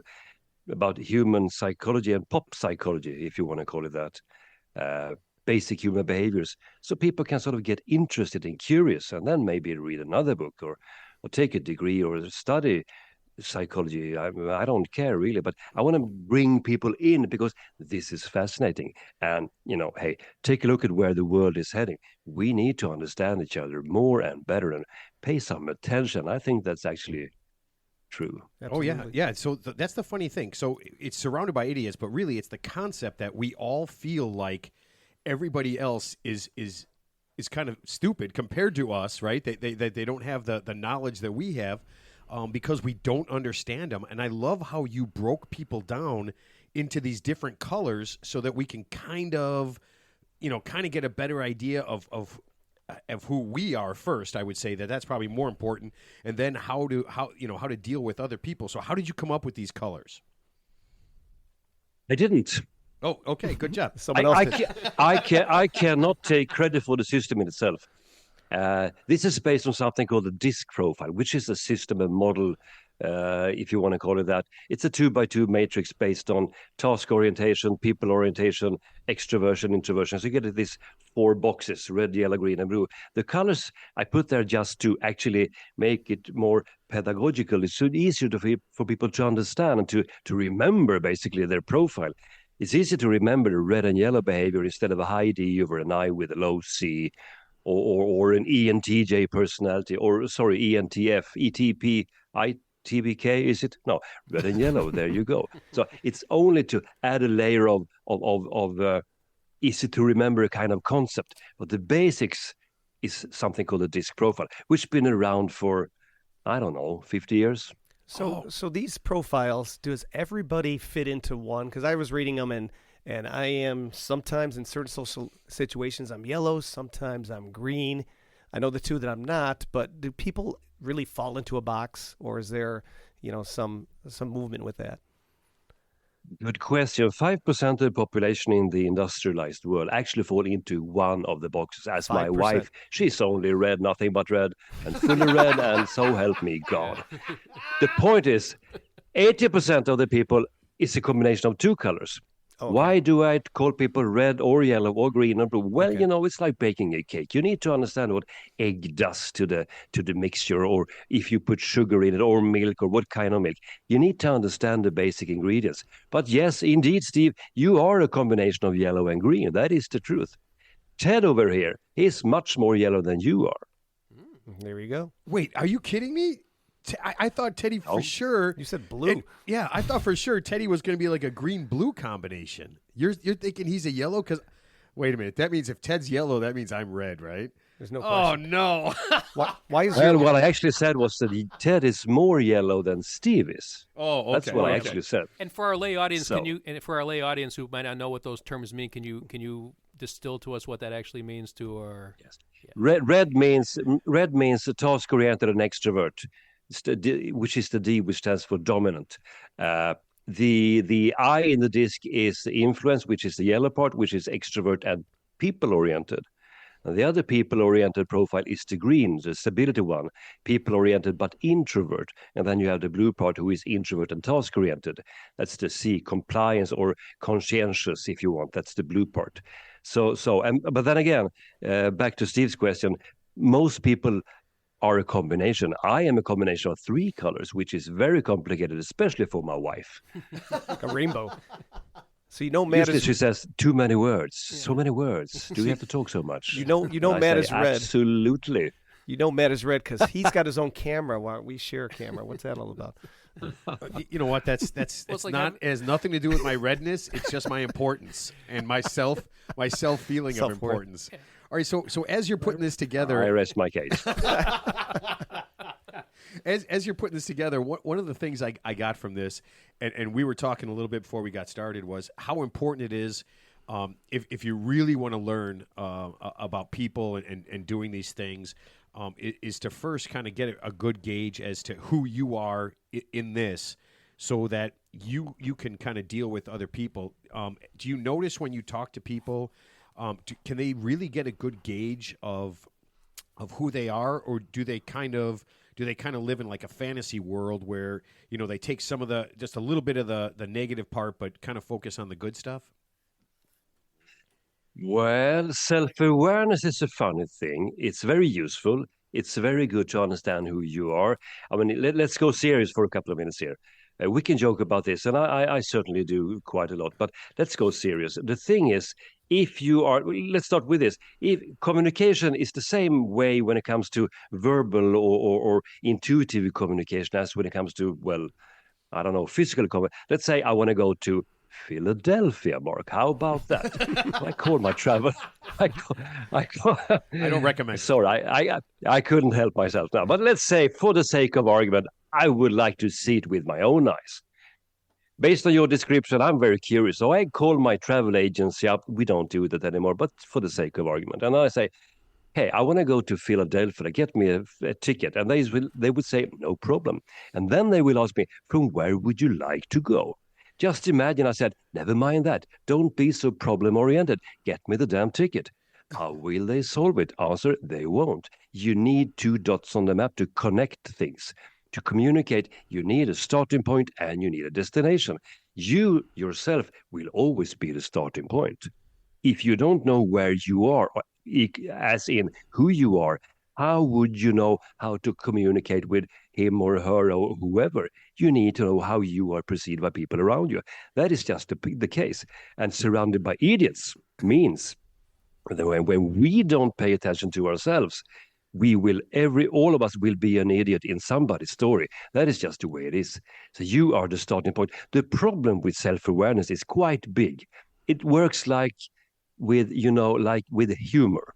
about human psychology and pop psychology, if you want to call it that, basic human behaviors, so people can sort of get interested and curious, and then maybe read another book or take a degree or study psychology. I don't care really, but I want to bring people in because this is fascinating. And hey, take a look at where the world is heading. We need to understand each other more and better and pay some attention. I think that's actually true. Absolutely. Oh yeah. So that's the funny thing. So it's surrounded by idiots, but really it's the concept that we all feel like everybody else is kind of stupid compared to us, right? They don't have the knowledge that we have. Because we don't understand them. And I love how you broke people down into these different colors so that we can kind of get a better idea of who we are first. I would say that's probably more important. And then how to deal with other people. So how did you come up with these colors? I didn't. Oh, okay. Good job. Someone else did. I cannot take credit for the system in itself. This is based on something called a disc profile, which is a system, a model, if you want to call it that. It's a 2x2 matrix based on task orientation, people orientation, extroversion, introversion. So you get these 4 boxes: red, yellow, green, and blue. The colors I put there just to actually make it more pedagogical. It's so easier for people to understand and to remember basically their profile. It's easy to remember the red and yellow behavior instead of a high D over an I with a low C. Or an ENTJ personality, or sorry, ENTF, ETP, ITBK, is it? No, red and yellow, there you go. So it's only to add a layer of easy to remember kind of concept. But the basics is something called a disc profile, which has been around for, 50 years. So these profiles, does everybody fit into one? Because I was reading them and I am sometimes in certain social situations, I'm yellow, sometimes I'm green. I know the two that I'm not, but do people really fall into a box, or is there, some movement with that? Good question. 5% of the population in the industrialized world actually fall into one of the boxes. As 5%. My wife, she's only red, nothing but red, and fully red, and so help me God. The point is, 80% of the people is a combination of 2 colors. Okay. Why do I call people red or yellow or green or blue? Well, Okay. it's like baking a cake. You need to understand what egg does to the mixture, or if you put sugar in it, or milk, or what kind of milk. You need to understand the basic ingredients. But yes, indeed, Steve, you are a combination of yellow and green. That is the truth. Ted over here is much more yellow than you are. There you go. Wait, are you kidding me? I thought Teddy for sure. You said blue. Yeah, I thought for sure Teddy was going to be like a green-blue combination. You're thinking he's a yellow? Because, wait a minute, that means if Ted's yellow, that means I'm red, right? There's no Oh, question. no. Why is Well, what I actually said was that Ted is more yellow than Steve is. Oh, okay. That's what I okay. actually said. And for our lay audience, So- for our lay audience who might not know what those terms mean, can you distill to us what that actually means to our? Yes. Red means a task-oriented and extrovert, which is the D, which stands for dominant. The I in the disc is the influence, which is the yellow part, which is extrovert and people-oriented. And the other people-oriented profile is the green, the stability one, people-oriented but introvert. And then you have the blue part, who is introvert and task-oriented. That's the C, compliance or conscientious, if you want. That's the blue part. But then again, back to Steve's question, most people are a combination. I am a combination of 3 colors, which is very complicated, especially for my wife. like a rainbow? So Matt Usually is she says too many words, so many words. Do we have to talk so much? you know I Matt say, is red. Absolutely. Matt is red because he's got his own camera. While we share a camera. What's that all about? You know what? That's like not it has nothing to do with my redness. It's just my importance and my self feeling of Self-worth. importance. All right, so as you're putting this I together, rest my case. as you're putting this together, one of the things I got from this, and we were talking a little bit before we got started, was how important it is if you really want to learn about people and doing these things, is to first kind of get a good gauge as to who you are in this, so that you can kind of deal with other people. Do you notice when you talk to people, can they really get a good gauge of who they are, or do they kind of live in like a fantasy world where they take some of just a little bit of the negative part, but kind of focus on the good stuff? Well, self-awareness is a funny thing. It's very useful. It's very good to understand who you are. I mean, let's go serious for a couple of minutes here. We can joke about this, and I certainly do quite a lot, but let's go serious. The thing is, let's start with this. If communication is the same way when it comes to verbal or intuitive communication as when it comes to, well, I don't know, physical communication. Let's say I want to go to Philadelphia, Mark. How about that? I call my travel. I don't recommend it. Sorry, I couldn't help myself now. But let's say, for the sake of argument, I would like to see it with my own eyes. Based on your description, I'm very curious. So I call my travel agency up. We don't do that anymore, but for the sake of argument. And I say, hey, I want to go to Philadelphia. Get me a ticket. And they would say, no problem. And then they will ask me, from where would you like to go? Just imagine I said, never mind that. Don't be so problem-oriented. Get me the damn ticket. How will they solve it? Answer, they won't. You need 2 dots on the map to connect things. To communicate, you need a starting point and you need a destination. You yourself will always be the starting point. If you don't know where you are, as in who you are, how would you know how to communicate with him or her or whoever? You need to know how you are perceived by people around you. That is just the case. And surrounded by idiots means that when we don't pay attention to ourselves, all of us will be an idiot in somebody's story. That is just the way it is. So you are the starting point. The problem with self-awareness is quite big. It works like with humor.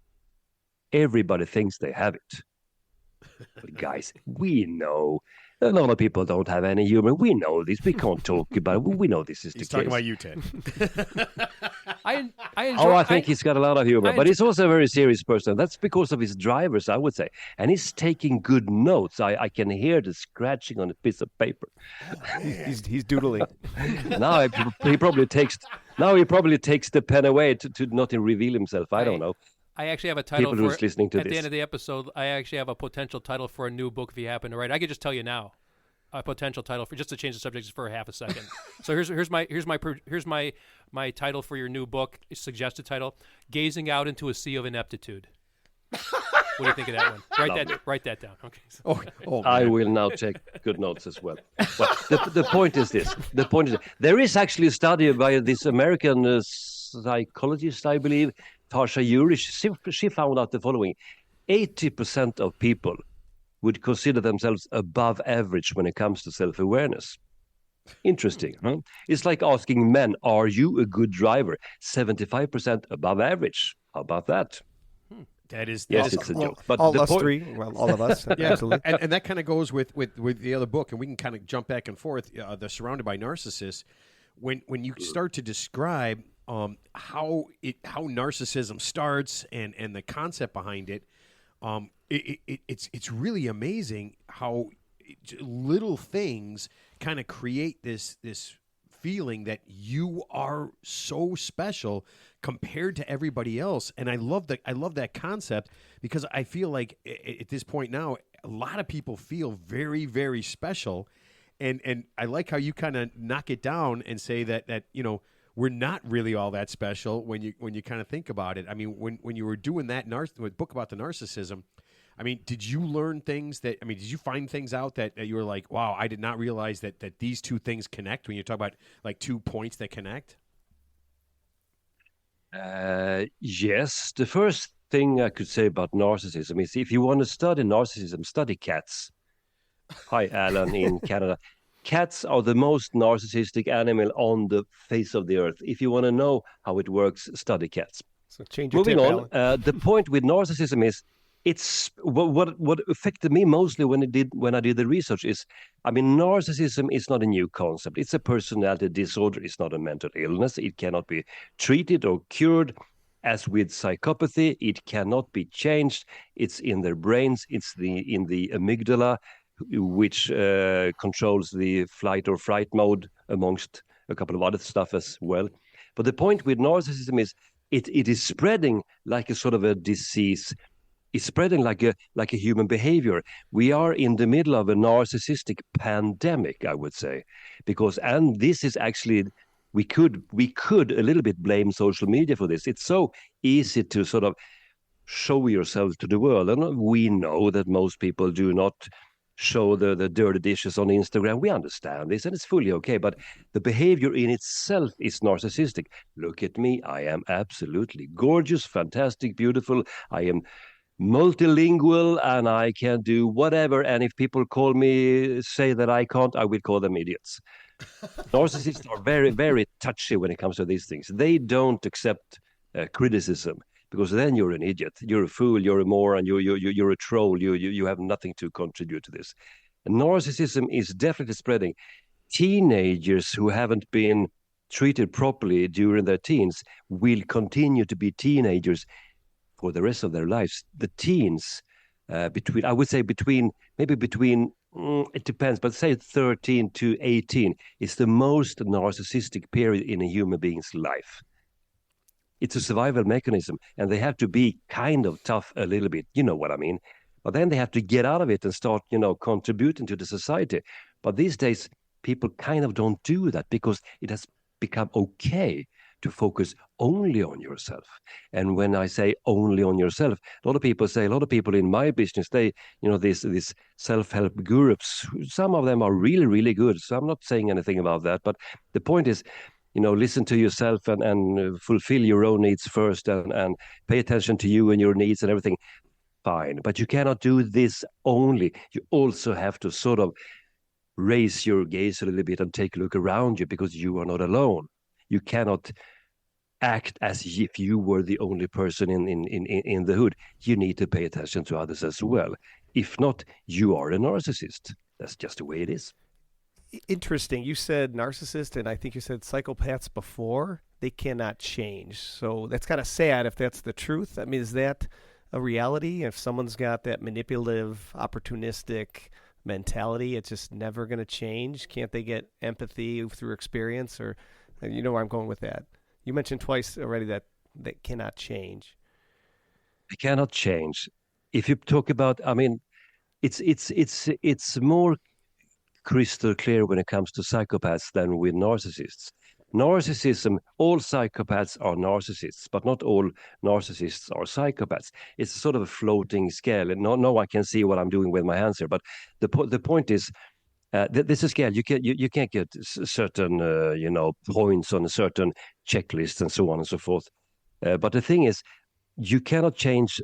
Everybody thinks they have it. But guys, we know a lot of people don't have any humor. We know this. We can't talk about it. We know this is He's the case. talking about you, Ted. I enjoy. I think he's got a lot of humor, but he's also a very serious person. That's because of his drivers, I would say. And he's taking good notes. I can hear the scratching on a piece of paper. He's doodling. Now he probably takes the pen away to not reveal himself. I don't know. I actually have a title People for who's listening to at this. the end of the episode. I actually have a potential title for a new book if you happen to write. I could just tell you now. a potential title for just to change the subject just for a half a second. So here's my title for your new book, suggested title: Gazing Out into a Sea of Ineptitude. What do you think of that one? Write that down. Okay. I will now take good notes as well. But the point is this. The point is there is actually a study by this American psychologist, I believe, Tasha Yurish. She found out the following: 80% of people would consider themselves above average when it comes to self-awareness. Interesting, huh? It's like asking men, "Are you a good driver?" 75% above average. How about that? Yes, it's a joke. But all of us, absolutely. And that kind of goes with the other book, and we can kind of jump back and forth. The Surrounded by Narcissists. When you start to describe how narcissism starts and the concept behind it, it's really amazing how little things kind of create this feeling that you are so special compared to everybody else. And I love that concept, because I feel like at this point now, a lot of people feel very, very special. And I like how you kind of knock it down and say that we're not really all that special when you kind of think about it. I mean, when you were doing that book about the narcissism, I mean, did you learn things did you find things out that you were like, wow, I did not realize that these two things connect when you talk about like 2 points that connect? Yes. The first thing I could say about narcissism is, if you want to study narcissism, study cats. Hi, Alan in Canada. Cats are the most narcissistic animal on the face of the earth. If you want to know how it works, study cats. So change your Moving tip, on, the point with narcissism is, it's what affected me mostly when I did the research is, narcissism is not a new concept. It's a personality disorder. It's not a mental illness. It cannot be treated or cured. As with psychopathy, it cannot be changed. It's in their brains. It's in the amygdala, which controls the flight or fright mode, amongst a couple of other stuff as well. But the point with narcissism is it is spreading like a sort of a disease. It's spreading like a human behavior. We are in the middle of a narcissistic pandemic, I would say, and this is actually, we could a little bit blame social media for this. It's so easy to sort of show yourself to the world, and we know that most people do not show the dirty dishes on Instagram. We understand this, and it's fully okay. But the behavior in itself is narcissistic. Look at me. I am absolutely gorgeous, fantastic, beautiful. I am multilingual, and I can do whatever. And if people say that I can't, I will call them idiots. Narcissists are very, very touchy when it comes to these things. They don't accept criticism, because then you're an idiot, you're a fool, you're a moron, you're a troll, you have nothing to contribute to this. And narcissism is definitely spreading. Teenagers who haven't been treated properly during their teens will continue to be teenagers for the rest of their lives. The teens, it depends, but say 13 to 18 is the most narcissistic period in a human being's life. It's a survival mechanism, and they have to be kind of tough a little bit, you know what I mean? But then they have to get out of it and start, contributing to the society. But these days, people kind of don't do that, because it has become okay to focus only on yourself. And when I say only on yourself, a lot of people in my business, these self-help gurus, some of them are really, really good. So I'm not saying anything about that. But the point is, listen to yourself and fulfill your own needs first, and pay attention to you and your needs and everything. Fine. But you cannot do this only. You also have to sort of raise your gaze a little bit and take a look around you, because you are not alone. You cannot act as if you were the only person in the hood. You need to pay attention to others as well. If not, you are a narcissist. That's just the way it is. Interesting. You said narcissist, and I think you said psychopaths before. They cannot change. So that's kind of sad if that's the truth. I mean, is that a reality? If someone's got that manipulative, opportunistic mentality, it's just never going to change? Can't they get empathy through experience? Or, you know where I'm going with that. You mentioned twice already that they cannot change. They cannot change. If you talk about, it's more crystal clear when it comes to psychopaths than with narcissists. Narcissism, all psychopaths are narcissists, but not all narcissists are psychopaths. It's sort of a floating scale, and no one can see what I'm doing with my hands here. But the point is, this is scale. You can't get certain points on a certain checklist and so on and so forth. But the thing is, you cannot change.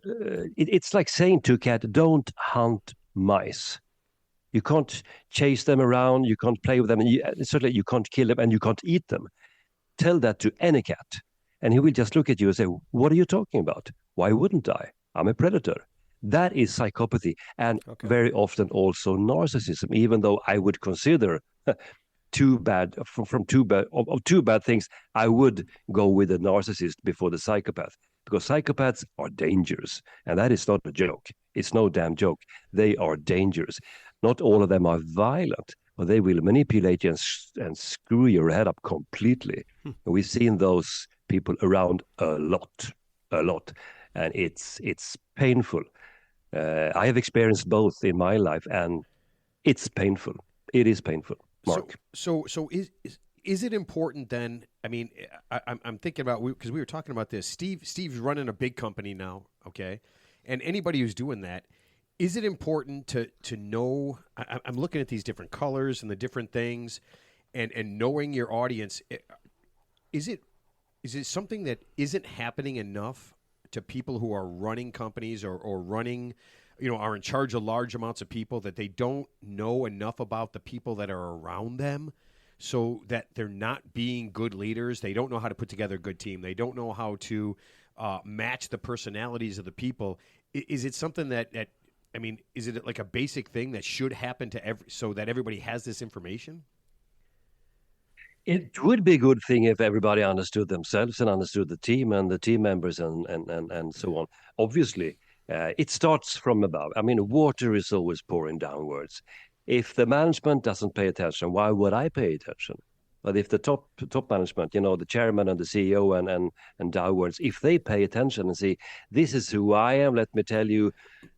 It's like saying to a cat, "Don't hunt mice." You can't chase them around. You can't play with them. And certainly, you can't kill them, and you can't eat them. Tell that to any cat, and he will just look at you and say, "What are you talking about? Why wouldn't I? I'm a predator." That is psychopathy, and very often also narcissism. Even though I would consider two bad things, I would go with the narcissist before the psychopath, because psychopaths are dangerous, and that is not a joke. It's no damn joke. They are dangerous. Not all of them are violent, but they will manipulate you and screw your head up completely. And we've seen those people around a lot, and it's painful. I have experienced both in my life, and it's painful. It is painful, Mark. So is it important then? I mean, I'm thinking about, because we were talking about this. Steve's running a big company now, okay? And anybody who's doing that, is it important to know? I'm looking at these different colors and the different things, and knowing your audience. Is it something that isn't happening enough to people who are running companies or running, are in charge of large amounts of people, that they don't know enough about the people that are around them, so that they're not being good leaders? They don't know how to put together a good team. They don't know how to match the personalities of the people. Is it something that is it like a basic thing that should happen to so that everybody has this information? It would be a good thing if everybody understood themselves and understood the team and the team members and so on. Obviously, it starts from above. I mean, water is always pouring downwards. If the management doesn't pay attention, why would I pay attention? But if the top management, the chairman and the CEO and downwards, if they pay attention and see, this is who I am, let me tell you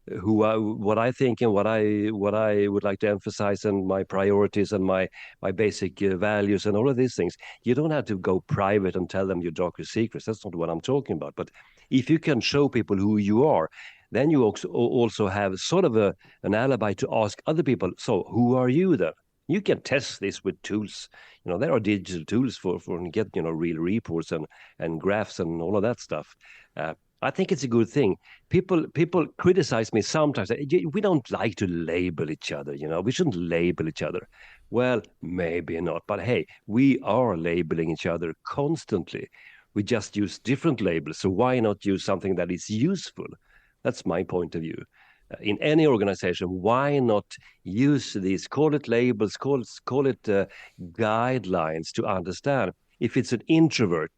what I think and what I would like to emphasize, and my priorities and my basic values and all of these things. You don't have to go private and tell them your darkest secrets. That's not what I'm talking about. But if you can show people who you are, then you also have sort of an alibi to ask other people, so who are you then? You can test this with tools. There are digital tools for get real reports and graphs and all of that stuff. I think it's a good thing. People criticize me sometimes. We don't like to label each other. We shouldn't label each other. Well, maybe not. But hey, we are labeling each other constantly. We just use different labels. So why not use something that is useful? That's my point of view. In any organization, why not use these, call it labels, call it guidelines to understand. If it's an introvert,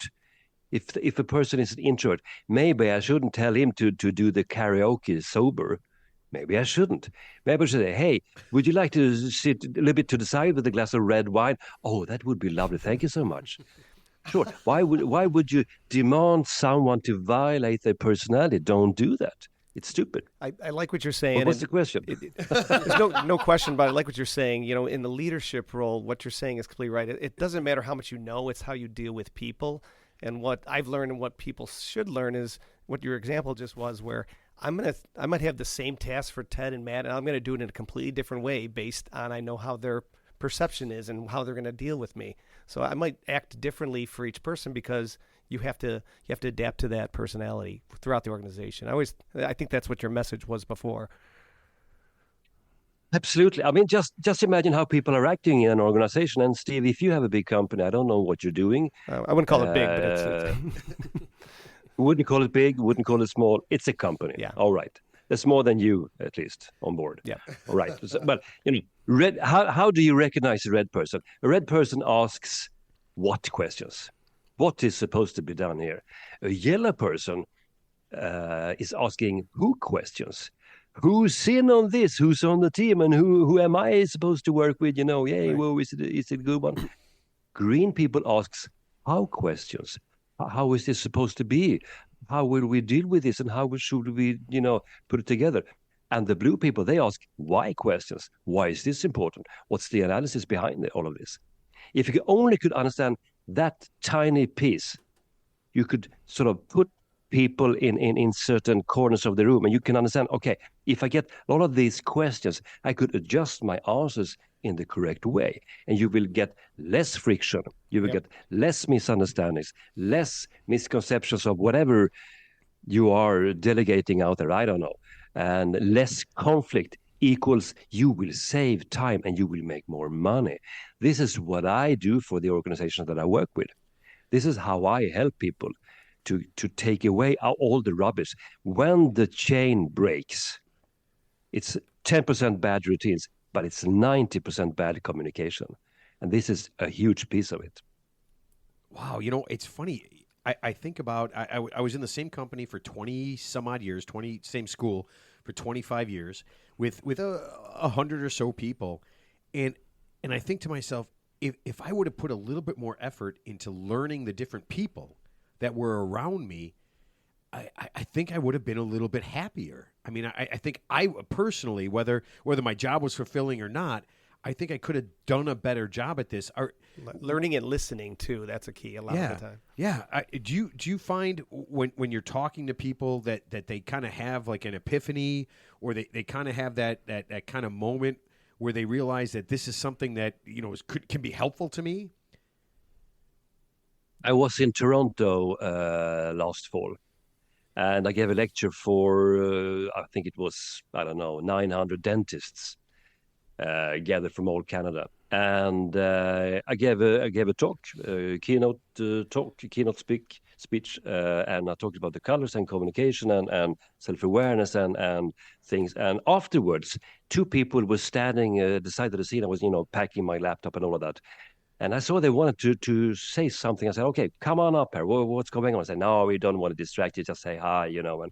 if a person is an introvert, maybe I shouldn't tell him to do the karaoke sober. Maybe I shouldn't. Maybe I should say, hey, would you like to sit a little bit to the side with a glass of red wine? Oh, that would be lovely. Thank you so much. Sure. Why would you demand someone to violate their personality? Don't do that. It's stupid. I like what you're saying. But what's the question? There's no question about it. I like what you're saying. In the leadership role, what you're saying is completely right. It doesn't matter how much you know. It's how you deal with people. And what I've learned and what people should learn is what your example just was, where I might have the same task for Ted and Matt, and I'm going to do it in a completely different way based on I know how their perception is and how they're going to deal with me. So I might act differently for each person because you have to adapt to that personality throughout the organization. I think that's what your message was before. Absolutely. I mean, just imagine how people are acting in an organization. And Steve, if you have a big company, I don't know what you're doing. I wouldn't call it big, but it's wouldn't call it big, wouldn't call it small. It's a company. Yeah. All right. There's more than you, at least, on board. Yeah. All right. But how do you recognize a red person? A red person asks what questions? What is supposed to be done here? A yellow person is asking who questions. Who's in on this? Who's on the team? And who am I supposed to work with? Yay, right. Whoa, is it a good one? Green people asks how questions. How is this supposed to be? How will we deal with this? And how should we, put it together? And the blue people, they ask why questions. Why is this important? What's the analysis behind all of this? If you only could understand that tiny piece, you could sort of put people in certain corners of the room, and you can understand, okay, if I get a lot of these questions, I could adjust my answers in the correct way, and you will get less friction, you will get less misunderstandings, less misconceptions of whatever you are delegating out there, I don't know, and less conflict equals you will save time and you will make more money. This is what I do for the organizations that I work with. This is how I help people to take away all the rubbish. When the chain breaks, it's 10% bad routines, but it's 90% bad communication. And this is a huge piece of it. Wow, it's funny. I think about, I was in the same company for 20 some odd years, same school for 25 years with 100 or so people. And I think to myself, if I would have put a little bit more effort into learning the different people that were around me, I think I would have been a little bit happier. I mean, I think I personally, whether my job was fulfilling or not, I think I could have done a better job at this. Learning and listening too, that's a key a lot of the time. Yeah. Do you find when you're talking to people that they kind of have like an epiphany, or they kind of have that kind of moment where they realize that this is something that can be helpful to me? I was in Toronto last fall, and I gave a lecture for, I think it was, 900 dentists gathered from all Canada. And I gave a talk, keynote speech, and I talked about the colors and communication and self-awareness and things. And afterwards, two people were standing at the side of the scene. I was, packing my laptop and all of that. And I saw they wanted to say something. I said, okay, come on up here. What's going on? I said, no, we don't want to distract you. Just say hi, And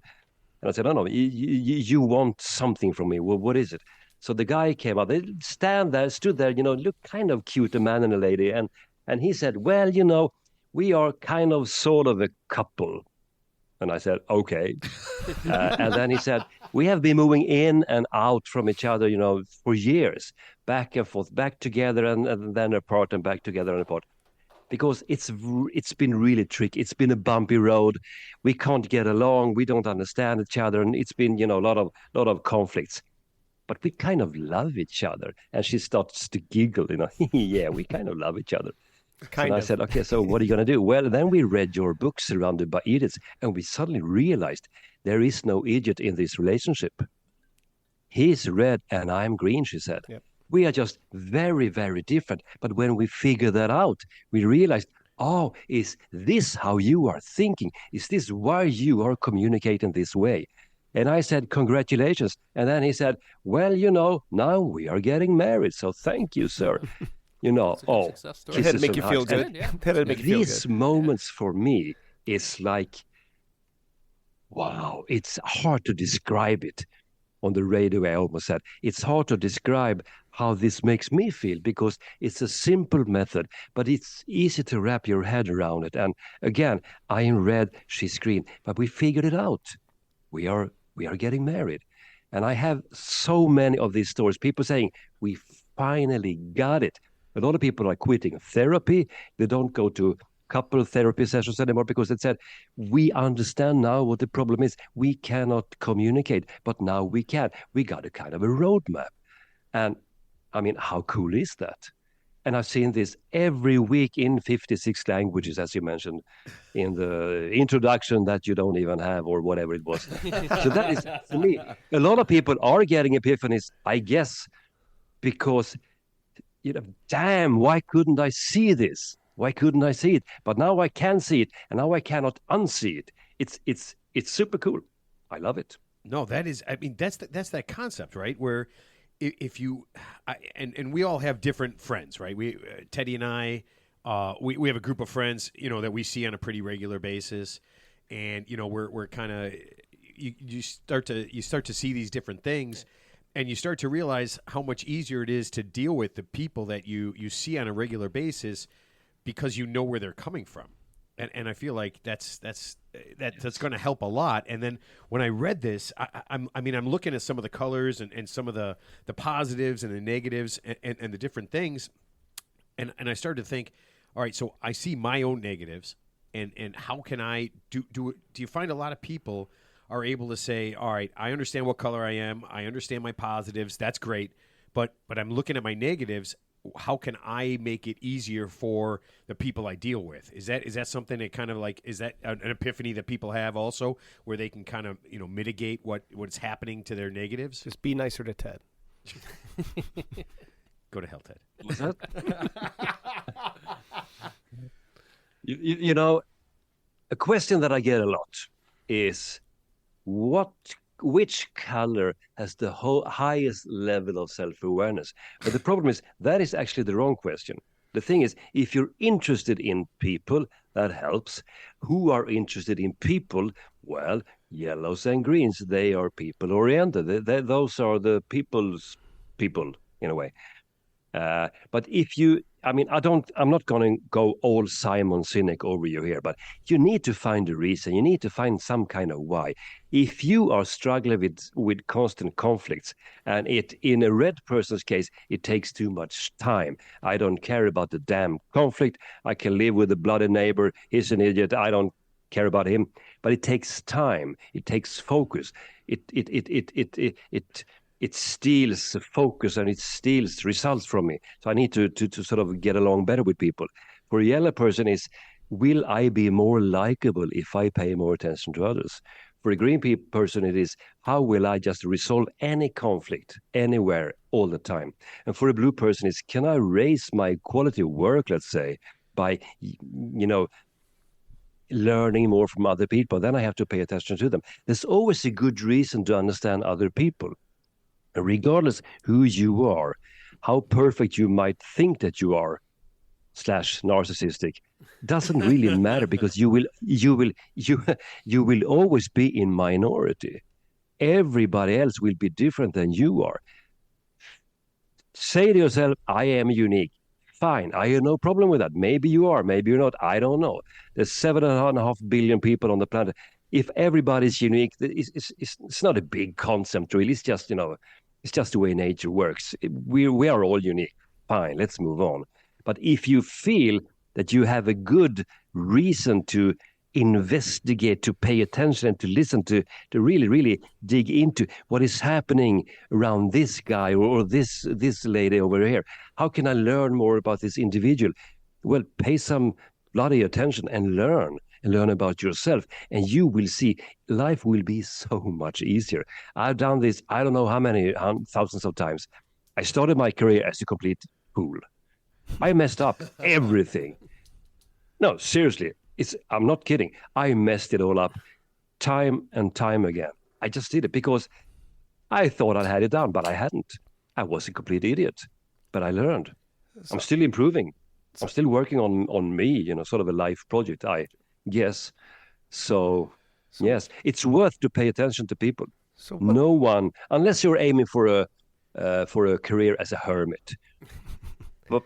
I said, no, you want something from me. Well, what is it? So the guy came up. They stood there, looked kind of cute, a man and a lady. And he said, well, we are kind of sort of a couple. And I said, okay. And then he said, we have been moving in and out from each other, for years, back and forth, back together and then apart and back together and apart. Because it's been really tricky. It's been a bumpy road. We can't get along. We don't understand each other. And it's been, a lot of conflicts. But we kind of love each other. And she starts to giggle, yeah, we kind of love each other. And I said, okay, so what are you going to do? Well, then we read your book, Surrounded by Idiots, and we suddenly realized there is no idiot in this relationship. He's red and I'm green, she said. Yep. We are just very, very different. But when we figure that out, we realized, oh, is this how you are thinking? Is this why you are communicating this way? And I said, congratulations. And then he said, well, now we are getting married. So thank you, sir. It had to make you feel good. These moments for me is like, wow, it's hard to describe it. On the radio, I almost said, it's hard to describe how this makes me feel because it's a simple method, but it's easy to wrap your head around it. And again, I am red, she's green, but we figured it out. We are getting married. And I have so many of these stories, people saying, we finally got it. A lot of people are quitting therapy. They don't go to couple therapy sessions anymore because they said, we understand now what the problem is. We cannot communicate, but now we can. We got a kind of a roadmap. And I mean, how cool is that? And I've seen this every week in 56 languages, as you mentioned, in the introduction that you don't even have or whatever it was. So that is, for me, a lot of people are getting epiphanies, I guess, because damn, why couldn't I see this? Why couldn't I see it? But now I can see it, and now I cannot unsee it. It's super cool. I love it. No, that is. I mean, that's that concept, right? Where if you and we all have different friends, right? We Teddy and I, we have a group of friends, that we see on a pretty regular basis, and we're kind of you start to see these different things. And you start to realize how much easier it is to deal with the people that you see on a regular basis because you know where they're coming from. And I feel like that's going to help a lot. And then when I read this, I'm looking at some of the colors and some of the positives and the negatives and the different things, and I started to think, all right, so I see my own negatives, and how can I do it? Do you find a lot of people are able to say, all right, I understand what color I am, I understand my positives, that's great, but I'm looking at my negatives. How can I make it easier for the people I deal with? Is that something that kind of like, is that an epiphany that people have also, where they can kind of, mitigate what's happening to their negatives? Just be nicer to Ted. Go to hell, Ted. Was that? you know, a question that I get a lot is which color has the highest level of self-awareness? But the problem is that is actually the wrong question. The thing is, if you're interested in people, that helps. Who are interested in people? Well, yellows and greens, they are people-oriented. Those are the people's people, in a way. But if you, I'm not going to go all Simon Sinek over you here, but you need to find a reason. You need to find some kind of why. If you are struggling with constant conflicts, and in a red person's case, it takes too much time. I don't care about the damn conflict. I can live with a bloody neighbor. He's an idiot. I don't care about him. But it takes time. It takes focus. It steals focus and it steals results from me. So I need to sort of get along better with people. For a yellow person is, will I be more likable if I pay more attention to others? For a green person, it is, how will I just resolve any conflict anywhere all the time? And for a blue person, it's, can I raise my quality of work, let's say, by, learning more from other people? Then I have to pay attention to them. There's always a good reason to understand other people. Regardless who you are, how perfect you might think that you are, / narcissistic, doesn't really matter, because you will always be in minority. Everybody else will be different than you are. Say to yourself, I am unique. Fine, I have no problem with that. Maybe you are, maybe you're not. I don't know. There's 7.5 billion people on the planet. If everybody's unique, it's not a big concept, really. It's just, it's just the way nature works. We are all unique. Fine, let's move on. But if you feel that you have a good reason to investigate, to pay attention, and to listen, to really, really dig into what is happening around this guy or this lady over here. How can I learn more about this individual? Well, pay some bloody attention and learn about yourself, and you will see life will be so much easier. I've done this, I don't know how many thousands of times. I started my career as a complete fool. I messed up everything. No, seriously, I'm not kidding. I messed it all up time and time again. I just did it because I thought I had it down, but I hadn't. I was a complete idiot, but I learned. I'm still improving. I'm still working on me, sort of a life project, I guess. So yes, it's worth to pay attention to people. No one, unless you're aiming for a career as a hermit.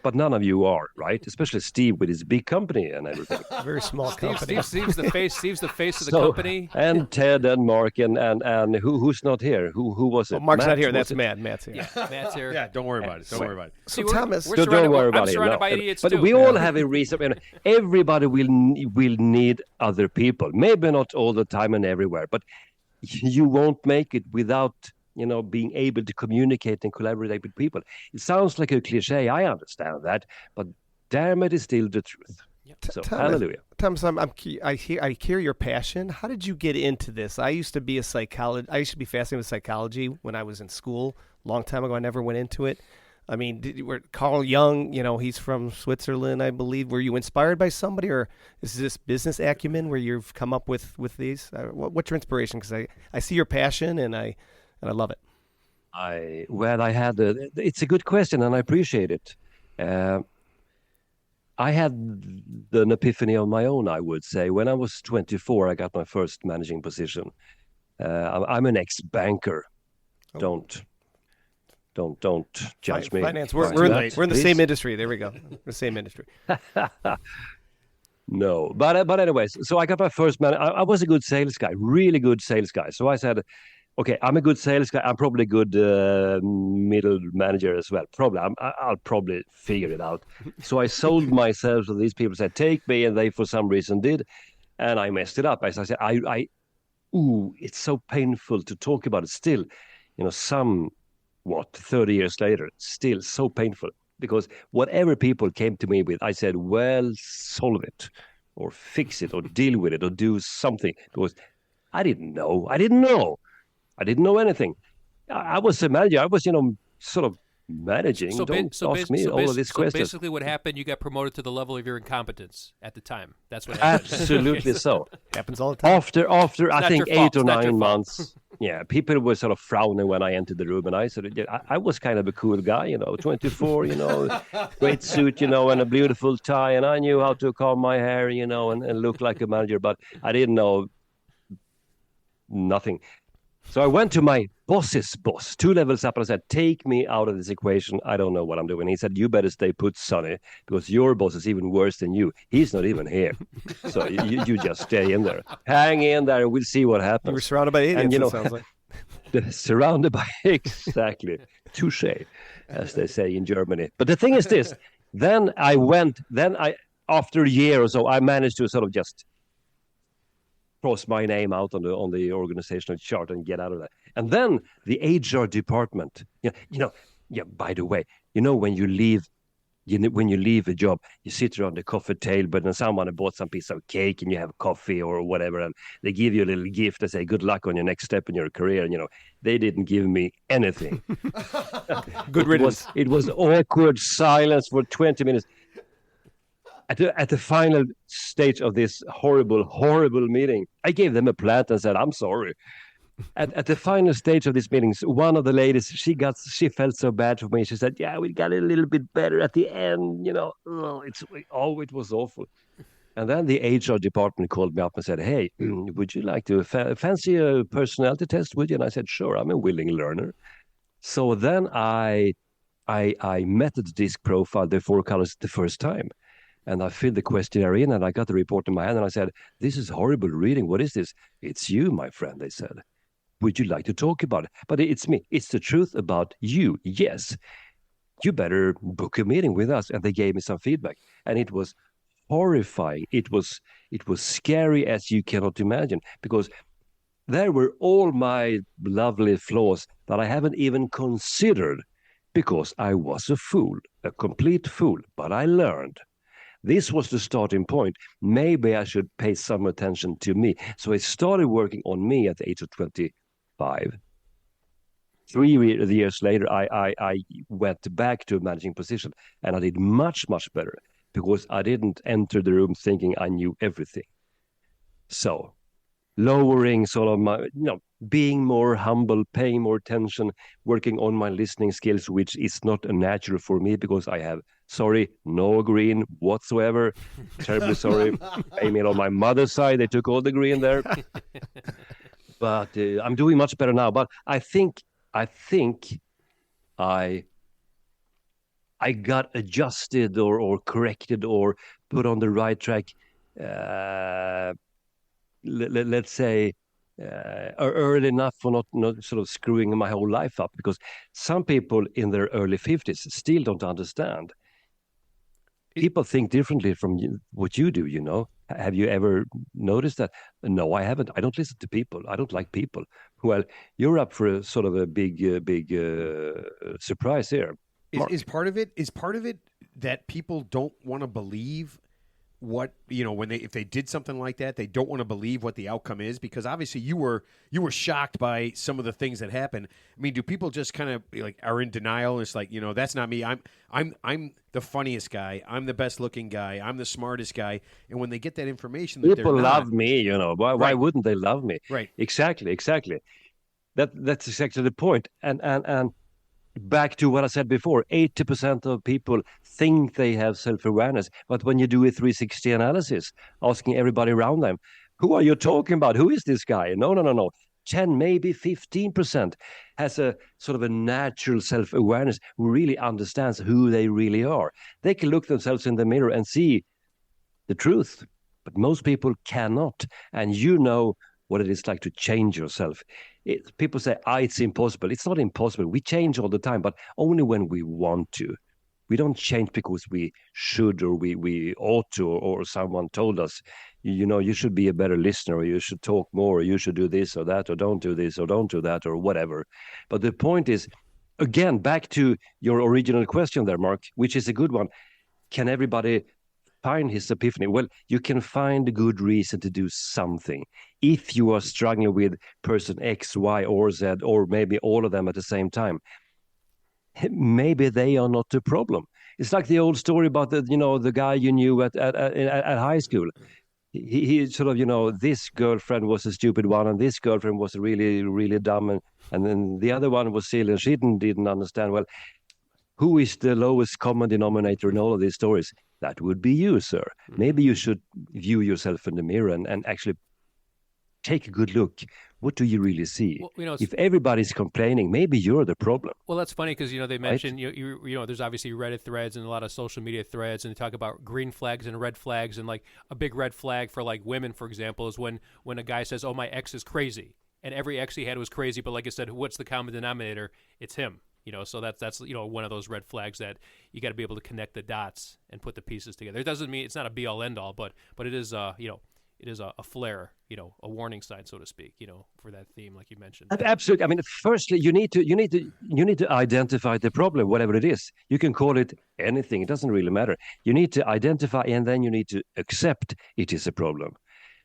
But none of you are, right? Especially Steve with his big company and everything. Very small company. Steve's the face of the company. And Ted and Mark and who's not here? Who was it? Oh, Mark's Matt, not here. That's Matt. Matt's here. Yeah, Matt's here. Yeah, don't worry about it. Don't worry about it. So Thomas, we're don't worry about I'm it. surrounded by idiots but too. we all have a reason. Everybody will need other people. Maybe not all the time and everywhere, but you won't make it without being able to communicate and collaborate with people. It sounds like a cliche. I understand that, but damn it, is still the truth. So hallelujah. Thomas, I hear your passion. How did you get into this? I used to be fascinated with psychology when I was in school a long time ago. I never went into it. I mean, Carl Jung, he's from Switzerland, I believe. Were you inspired by somebody, or is this business acumen where you've come up with these? What's your inspiration? Because I see your passion and I love it. It's a good question, and I appreciate it. I had an epiphany of my own, I would say. When I was 24, I got my first managing position. I'm an ex-banker. Oh. Don't judge me. Finance. We're in the same industry. There we go. The same industry. No, but anyways, so I got my first man. I was a good sales guy, really good sales guy. So I said, okay, I'm a good sales guy. I'm probably a good middle manager as well. Probably, I'll probably figure it out. So I sold myself to these people. Said, take me, and they for some reason did, and I messed it up. As I said, it's so painful to talk about it. Still, 30 years later, still so painful. Because whatever people came to me with, I said, well, solve it or fix it or deal with it or do something. Because I didn't know. I didn't know anything. I was a manager. I was, sort of managing. Don't ask me all of these questions. So basically what happened, you got promoted to the level of your incompetence at the time. That's what happened. Absolutely so. Happens all the time. After I think 8 or 9 months, people were sort of frowning when I entered the room, and I I was kind of a cool guy, 24, great suit, and a beautiful tie, and I knew how to comb my hair, and look like a manager, but I didn't know nothing. So I went to my boss's boss, 2 levels up, and I said, take me out of this equation. I don't know what I'm doing. He said, you better stay put, Sonny, because your boss is even worse than you. He's not even here. So you just stay in there. Hang in there, and we'll see what happens. You were surrounded by idiots, it sounds like. Surrounded by, exactly, touche, as they say in Germany. But the thing is this, after a year or so, I managed to sort of just cross my name out on the organizational chart and get out of that. And then the HR department, by the way, when you leave a job, you sit around the coffee table and someone bought some piece of cake and you have coffee or whatever, and they give you a little gift. They say, good luck on your next step in your career. And, they didn't give me anything. Good riddance. It was awkward silence for 20 minutes. At the final stage of this horrible, horrible meeting, I gave them a plant and said, I'm sorry. At the final stage of this meeting, one of the ladies, she felt so bad for me. She said, yeah, we got a little bit better at the end, it was awful. And then the HR department called me up and said, hey, would you like to fancy a personality test, would you? And I said, sure, I'm a willing learner. So then I met the disc profile, the 4 colors, the first time. And I filled the questionnaire in, and I got the report in my hand, and I said, this is horrible reading. What is this? It's you, my friend, they said. Would you like to talk about it? But it's me. It's the truth about you. Yes. You better book a meeting with us. And they gave me some feedback. And it was horrifying. It was scary as you cannot imagine, because there were all my lovely flaws that I haven't even considered, because I was a fool, a complete fool. But I learned. This was the starting point. Maybe I should pay some attention to me. So I started working on me at the age of 25. 3 years later, I went back to a managing position, and I did much, much better, because I didn't enter the room thinking I knew everything. So lowering sort of my, being more humble, paying more attention, working on my listening skills, which is not natural for me, because I have, no green whatsoever. Terribly sorry. I mean, on my mother's side, they took all the green there. But I'm doing much better now. But I think I got adjusted or corrected or put on the right track. Let's say early enough for not sort of screwing my whole life up, because some people in their early 50s still don't understand. People think differently from what you do, Have you ever noticed that? No, I haven't. I don't listen to people. I don't like people. Well, you're up for a sort of a big surprise here. Is part of it that people don't want to believe what, if they did something like that, they don't want to believe what the outcome is, because obviously you were shocked by some of the things that happened. I mean, do people just kind of are in denial? It's like, that's not me. I'm the funniest guy. I'm the best looking guy. I'm the smartest guy. And when they get that information, that people love me. Why wouldn't they love me? Right. Exactly. That's exactly the point. And back to what I said before, 80% of people think they have self-awareness. But when you do a 360 analysis, asking everybody around them, who are you talking about? Who is this guy? No. 10, maybe 15% has a sort of a natural self-awareness, who really understands who they really are. They can look themselves in the mirror and see the truth. but most people cannot. And you know what it is like to change yourself. People say, it's impossible. It's not impossible. We change all the time, but only when we want to. We don't change because we should or we ought to, or someone told us, you should be a better listener, or you should talk more, or you should do this or that, or don't do this or don't do that, or whatever. But the point is, again, back to your original question there, Mark, which is a good one. Can everybody find his epiphany? Well, you can find a good reason to do something. If you are struggling with person X, Y, or Z, or maybe all of them at the same time, maybe they are not the problem. It's like the old story about the guy you knew at high school. He sort of, this girlfriend was a stupid one, and this girlfriend was really, really dumb, and then the other one was silly, and she didn't understand. Well, who is the lowest common denominator in all of these stories? That would be you, sir. Maybe you should view yourself in the mirror and actually take a good look. What do you really see? Well, if everybody's complaining, maybe you're the problem. Well, that's funny because they mentioned there's obviously Reddit threads and a lot of social media threads, and they talk about green flags and red flags, and like a big red flag for like women, for example, is when a guy says, "Oh, my ex is crazy," and every ex he had was crazy, but like I said, what's the common denominator? It's him. So that's one of those red flags that you got to be able to connect the dots and put the pieces together. It doesn't mean it's not a be all end all, but it is it is a flare, a warning sign, so to speak, for that theme, like you mentioned. Absolutely. I mean, firstly, you need to identify the problem, whatever it is. You can call it anything; it doesn't really matter. You need to identify, and then you need to accept it is a problem.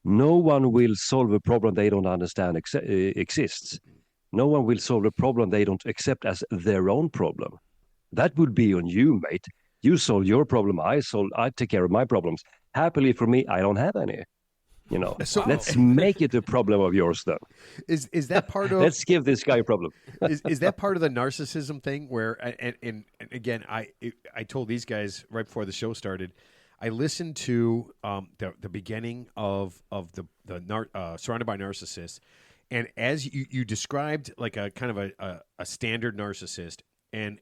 No one will solve a problem they don't understand exists. No one will solve a problem they don't accept as their own problem. That would be on you, mate. You solve your problem. I take care of my problems. Happily for me, I don't have any. So let's make it a problem of yours then. Is that part of? Let's give this guy a problem. is that part of the narcissism thing? Where and again, I told these guys right before the show started, I listened to the beginning of the Surrounded by Narcissists, and as you described like a kind of a standard narcissist, and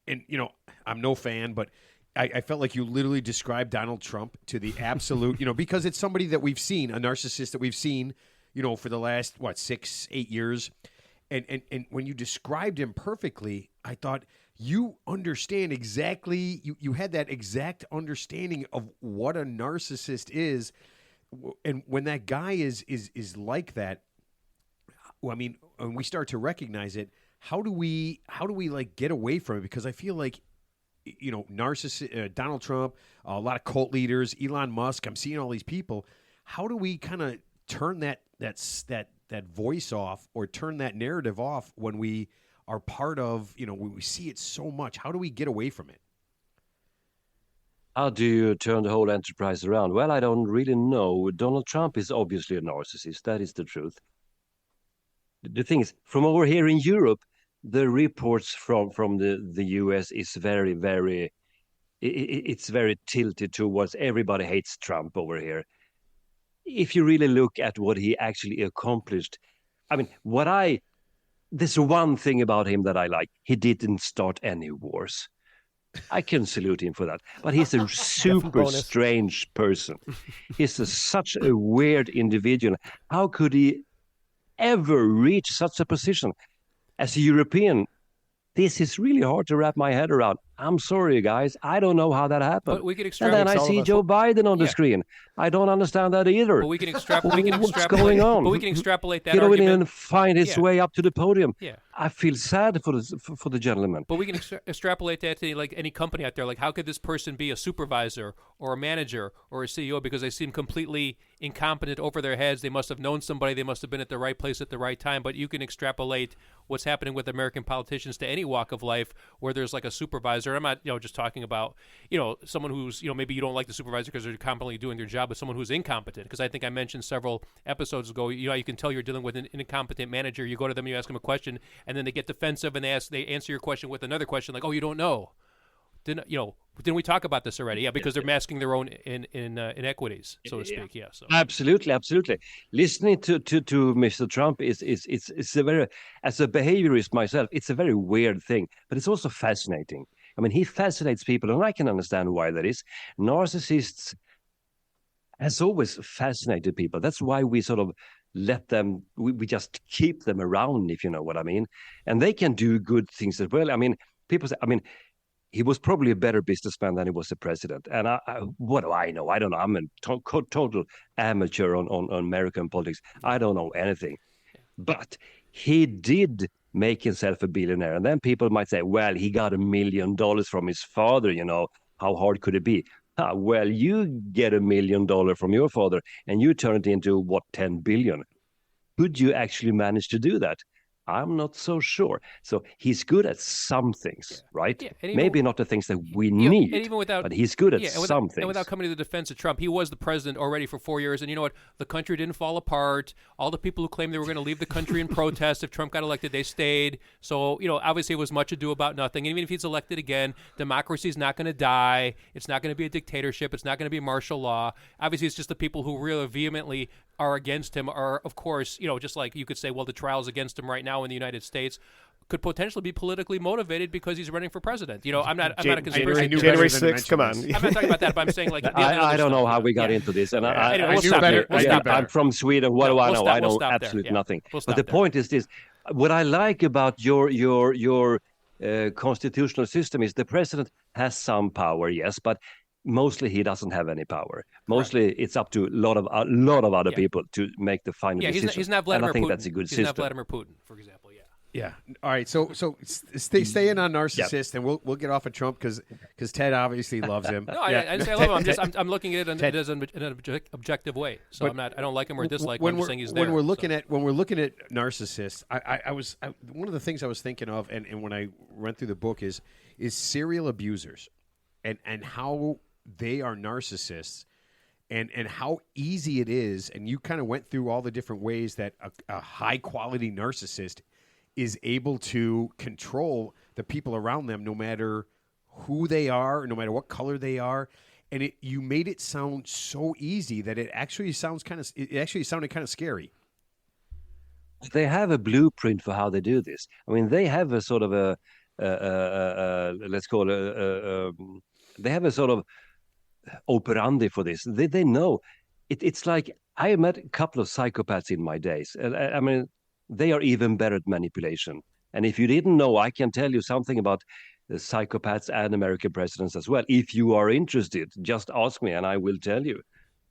I'm no fan, but I felt like you literally described Donald Trump to the absolute, because it's somebody that we've seen, a narcissist that we've seen, for the last, 6-8 years. And when you described him perfectly, I thought you understand exactly, you had that exact understanding of what a narcissist is. And when that guy is like that, I mean, when we start to recognize it, how do we like get away from it? Because I feel like, narcissist, Donald Trump, a lot of cult leaders, Elon Musk. I'm seeing all these people. How do we kind of turn that voice off, or turn that narrative off when we are part of, when we see it so much? How do we get away from it? How do you turn the whole enterprise around? Well, I don't really know. Donald Trump is obviously a narcissist. That is the truth. The thing is, from over here in Europe, the reports from the US is very, very, it's very tilted towards everybody hates Trump over here. If you really look at what he actually accomplished, I mean, there's one thing about him that I like. He didn't start any wars. I can salute him for that. But he's a super strange person. He's such a weird individual. How could he ever reach such a position? As a European, this is really hard to wrap my head around. I'm sorry, guys. I don't know how that happened. But we can and then I see Joe Biden on the screen. I don't understand that either. But we can extrapolate. What's going on? But we can extrapolate that He don't argument. even find his way up to the podium. Yeah. I feel sad for the gentleman. But we can extrapolate that to like any company out there. Like, how could this person be a supervisor or a manager or a CEO? Because they seem completely incompetent, over their heads. They must have known somebody. They must have been at the right place at the right time. But you can extrapolate what's happening with American politicians to any walk of life where there's like a supervisor. I'm not, just talking about, someone who's, maybe you don't like the supervisor because they're competently doing their job, but someone who's incompetent. Because I think I mentioned several episodes ago, you can tell you're dealing with an incompetent manager. You go to them, you ask them a question, and then they get defensive and they answer your question with another question like, "Oh, you don't know." Didn't we talk about this already? Yeah, because they're masking their own inequities, so to speak. Yeah. So. Absolutely. Listening to Mr. Trump is a very, as a behaviorist myself, it's a very weird thing, but it's also fascinating. I mean, he fascinates people, and I can understand why that is. Narcissists has always fascinated people. That's why we sort of let them, we just keep them around, if you know what I mean. And they can do good things as well. I mean, people say, I mean, he was probably a better businessman than he was a president. And what do I know? I don't know. I'm a total amateur on American politics. I don't know anything. But he did make himself a billionaire. And then people might say, well, he got $1 million from his father, you know, how hard could it be? Well, you get $1 million from your father and you turn it into, what, 10 billion? Could you actually manage to do that? I'm not so sure. So he's good at some things, right? Yeah, and maybe not the things that we and need, even without, but he's good at some things. And without coming to the defense of Trump, he was the president already for 4 years. And you know what? The country didn't fall apart. All the people who claimed they were going to leave the country in protest if Trump got elected, they stayed. So, you know, obviously it was much ado about nothing. And even if he's elected again, democracy is not going to die. It's not going to be a dictatorship. It's not going to be martial law. Obviously, it's just the people who really vehemently are against him are, of course, you know, just like you could say, well, the trials against him right now in the United States could potentially be politically motivated because he's running for president. You know, I'm not a conspiracy. January 6th, come on. I'm not talking about that, but I'm saying like I don't know how we got into this, and I'm from Sweden. What do I know? I know absolutely nothing. But the point is this: what I like about your constitutional system is the president has some power, yes, but mostly he doesn't have any power. Mostly it's up to a lot of other people to make the final decision. He's not Vladimir and I think Putin. that's a good system. He's not Vladimir Putin, for example. Yeah. All right. So stay in on Narcissist, and we'll get off of Trump because Ted obviously loves him. No, I love him. I'm looking at it as an objective way. So I don't like him or dislike him. I'm just saying he's there. When we're looking at Narcissist, I was one of the things I was thinking of, and when I went through the book is serial abusers, and how they are narcissists. And how easy it is, and you kind of went through all the different ways that a high-quality narcissist is able to control the people around them, no matter who they are, no matter what color they are. And you made it sound so easy that it actually sounded kind of scary. They have a blueprint for how they do this. I mean, they have a sort of let's call it they have a sort of operandi for this. They know. It's like I met a couple of psychopaths in my days. I mean, they are even better at manipulation. And if you didn't know, I can tell you something about the psychopaths and American presidents as well. If you are interested, just ask me and I will tell you.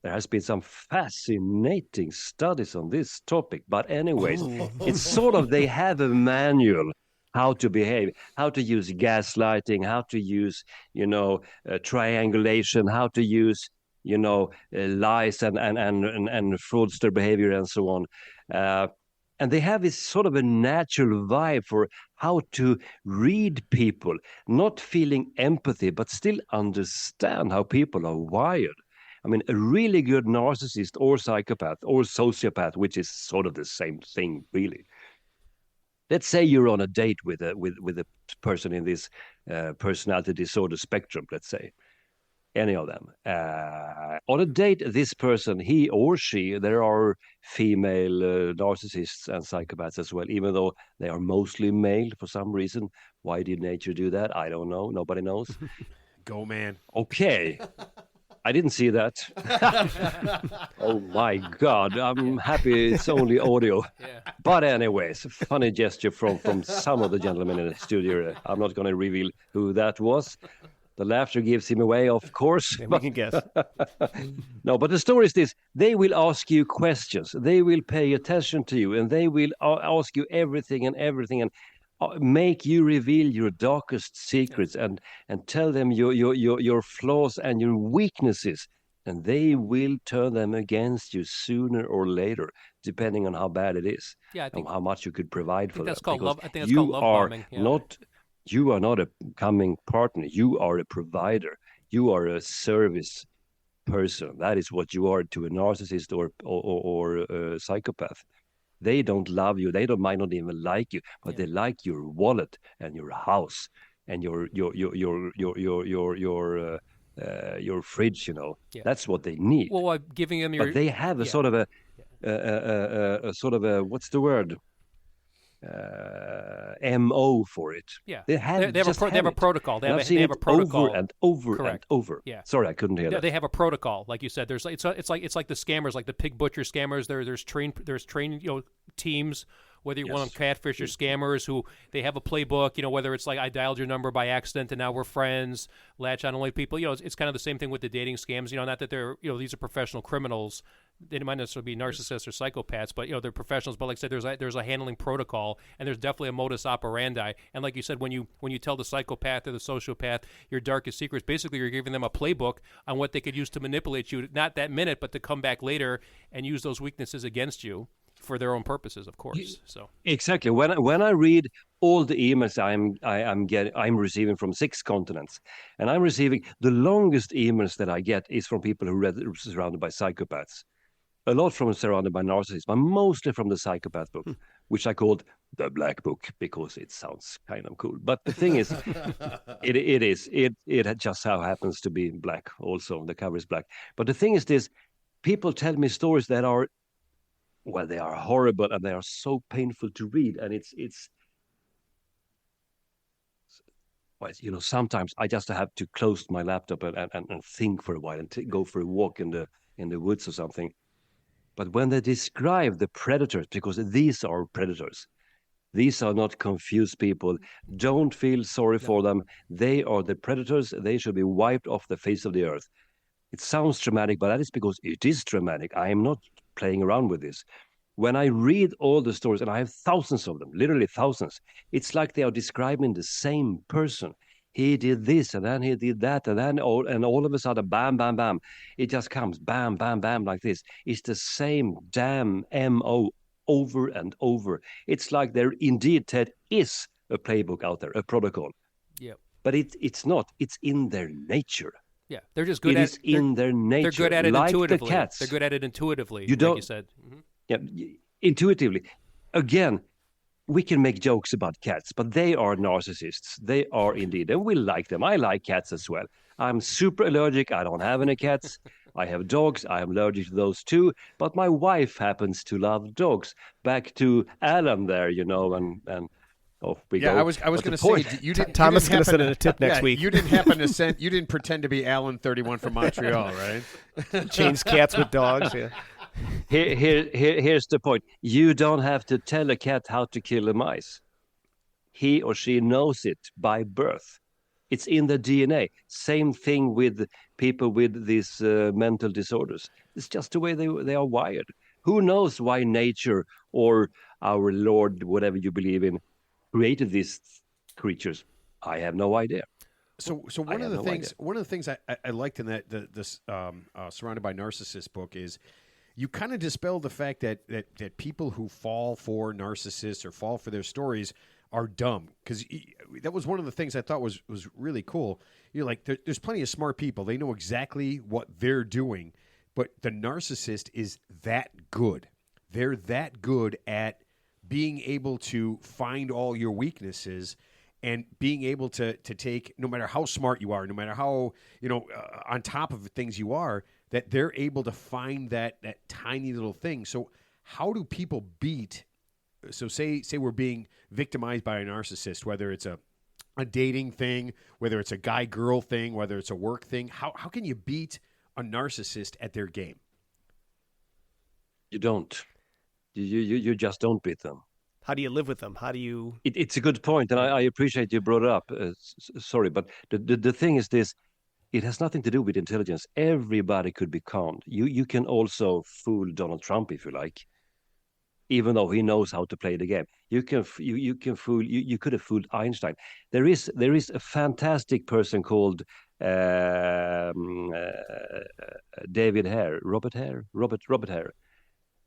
There has been some fascinating studies on this topic. But anyways, it's sort of, they have a manual how to behave, how to use gaslighting, how to use, triangulation, how to use, lies and fraudster behavior and so on. And they have this sort of a natural vibe for how to read people, not feeling empathy, but still understand how people are wired. I mean, a really good narcissist or psychopath or sociopath, which is sort of the same thing, really. Let's say you're on a date with a person in this personality disorder spectrum, let's say. Any of them. On a date, this person, he or she, there are female narcissists and psychopaths as well, even though they are mostly male for some reason. Why did nature do that? I don't know. Nobody knows. Go, man. Okay. I didn't see that. Oh, my God. I'm happy it's only audio. Yeah. But anyways, funny gesture from some of the gentlemen in the studio. I'm not going to reveal who that was. The laughter gives him away, of course. Yeah, we can guess. No, but the story is this. They will ask you questions. They will pay attention to you, and they will ask you everything and make you reveal your darkest secrets and tell them your flaws and your weaknesses. And they will turn them against you sooner or later, depending on how bad it is. Yeah, I think, and how much you could provide for them. That's called love. I think that's called love bombing. Yeah. You are not a coming partner. You are a provider. You are a service person. That is what you are to a narcissist or a psychopath. They don't love you. They might not even like you, but they like your wallet and your house and your fridge. That's what they need. Well, giving them your. But they have a sort of a sort of a what's the word? MO for it. Yeah. They have they have a protocol. They have a protocol. Over and over Correct. and over. Yeah. Sorry, I couldn't hear that. They have a protocol, like you said. It's like the scammers, like the pig butcher scammers. There's trained teams. Whether you want them catfish or scammers, who they have a playbook. Whether it's like I dialed your number by accident and now we're friends. Latch on only people. It's kind of the same thing with the dating scams. Not that they're these are professional criminals. They might not necessarily be narcissists or psychopaths, but they're professionals. But like I said, there's a handling protocol, and there's definitely a modus operandi. And like you said, when you tell the psychopath or the sociopath your darkest secrets, basically you're giving them a playbook on what they could use to manipulate you, not that minute, but to come back later and use those weaknesses against you for their own purposes, of course. So exactly. When I read all the emails I'm receiving from 6 continents, and I'm receiving the longest emails that I get is from people who are surrounded by psychopaths. A lot from surrounded by narcissists, but mostly from the psychopath book, which I called the Black Book because it sounds kind of cool. But the thing is, it just so happens to be black. Also, the cover is black. But the thing is this: people tell me stories that are, well, they are horrible and they are so painful to read, and it's. Well, sometimes I just have to close my laptop and think for a while and go for a walk in the woods or something. But when they describe the predators, because these are predators, these are not confused people. Don't feel sorry for them. They are the predators. They should be wiped off the face of the earth. It sounds dramatic, but that is because it is dramatic. I am not playing around with this. When I read all the stories, and I have thousands of them, literally thousands, it's like they are describing the same person. He did this, and then he did that, and then all of a sudden, bam, bam, bam. It just comes, bam, bam, bam, like this. It's the same damn MO over and over. It's like there indeed, Ted, is a playbook out there, a protocol. Yeah. But it's not. It's in their nature. Yeah, they're just good at it. It is in their nature. They're good at it like intuitively. The cats. They're good at it intuitively, you like you said. Mm-hmm. Yeah, intuitively. Again, we can make jokes about cats, but they are narcissists. They are indeed, and we like them. I like cats as well. I'm super allergic. I don't have any cats. I have dogs. I am allergic to those too. But my wife happens to love dogs. Back to Alan there, and off we go. I was going to say, Thomas is going to send in a tip next week. You didn't happen to send. You didn't pretend to be Alan 31 from Montreal, right? Change cats with dogs. Yeah. Here's the point. You don't have to tell a cat how to kill a mice. He or she knows it by birth. It's in the DNA. Same thing with people with these mental disorders. It's just the way they are wired. Who knows why nature or our Lord, whatever you believe in, created these creatures? I have no idea. So one of the things I liked in this Surrounded by Narcissists book is you kind of dispel the fact that people who fall for narcissists or fall for their stories are dumb, because that was one of the things I thought was really cool. You're like, there's plenty of smart people. They know exactly what they're doing, but the narcissist is that good. They're that good at being able to find all your weaknesses and being able to take, no matter how smart you are, no matter how on top of things you are, that they're able to find that tiny little thing. So how do people beat? So say we're being victimized by a narcissist, whether it's a dating thing, whether it's a guy-girl thing, whether it's a work thing. How can you beat a narcissist at their game? You don't. You just don't beat them. How do you live with them? How do you? It's a good point, and I appreciate you brought it up. Sorry, but the thing is this: it has nothing to do with intelligence. Everybody could be conned. You can also fool Donald Trump if you like, even though he knows how to play the game. You can fool. You could have fooled Einstein. There is a fantastic person called David Hare, Robert Hare.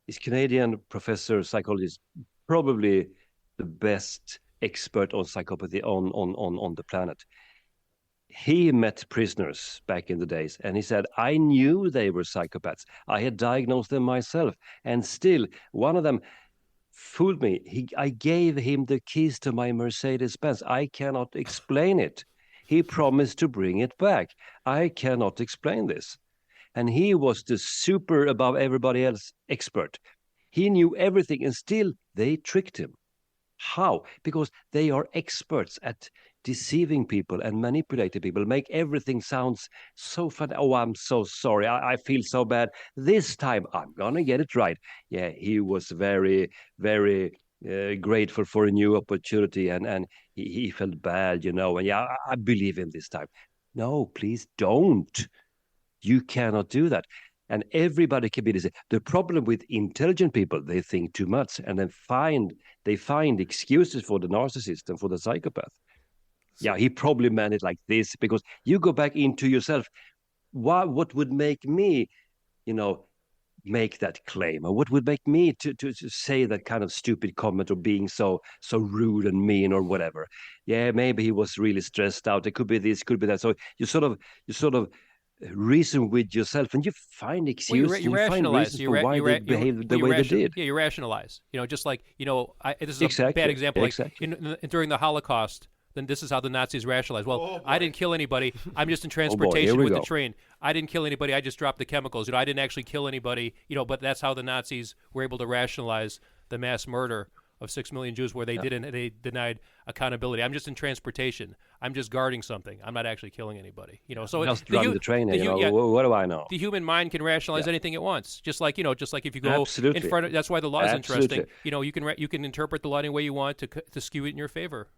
He's Canadian professor, psychologist, probably the best expert on psychopathy on the planet. He met prisoners back in the days, and he said, I knew they were psychopaths. I had diagnosed them myself, and still one of them fooled me. I gave him the keys to my Mercedes-Benz. I cannot explain it. He promised to bring it back. I cannot explain this. And he was the super above everybody else expert. He knew everything, and still they tricked him. How? Because they are experts at deceiving people and manipulating people, make everything sounds so fun. Oh, I'm so sorry. I feel so bad. This time I'm gonna get it right. Yeah, he was very, very grateful for a new opportunity, and he felt bad, and yeah, I believe him this time. No, please don't. You cannot do that. And everybody can be this. The problem with intelligent people, they think too much, and then they find excuses for the narcissist and for the psychopath. Yeah, he probably meant it like this, because you go back into yourself. What would make me, make that claim, or what would make me to say that kind of stupid comment, or being so rude and mean or whatever? Yeah, maybe he was really stressed out. It could be this, could be that. So you sort of reason with yourself, and you find excuses. Well, you rationalize for why they behave the way they did. Yeah, you rationalize. Just like this is a bad example. Exactly. Like during the Holocaust, then this is how the Nazis rationalized. Well, I didn't kill anybody. I'm just in transportation with the train. I didn't kill anybody. I just dropped the chemicals. I didn't actually kill anybody. But that's how the Nazis were able to rationalize the mass murder of 6 million Jews, where they denied accountability. I'm just in transportation. I'm just guarding something. I'm not actually killing anybody. So just driving the train. What do I know? The human mind can rationalize anything it wants. Just like if you go in front of. That's why the law is interesting. You can interpret the law any way you want to skew it in your favor.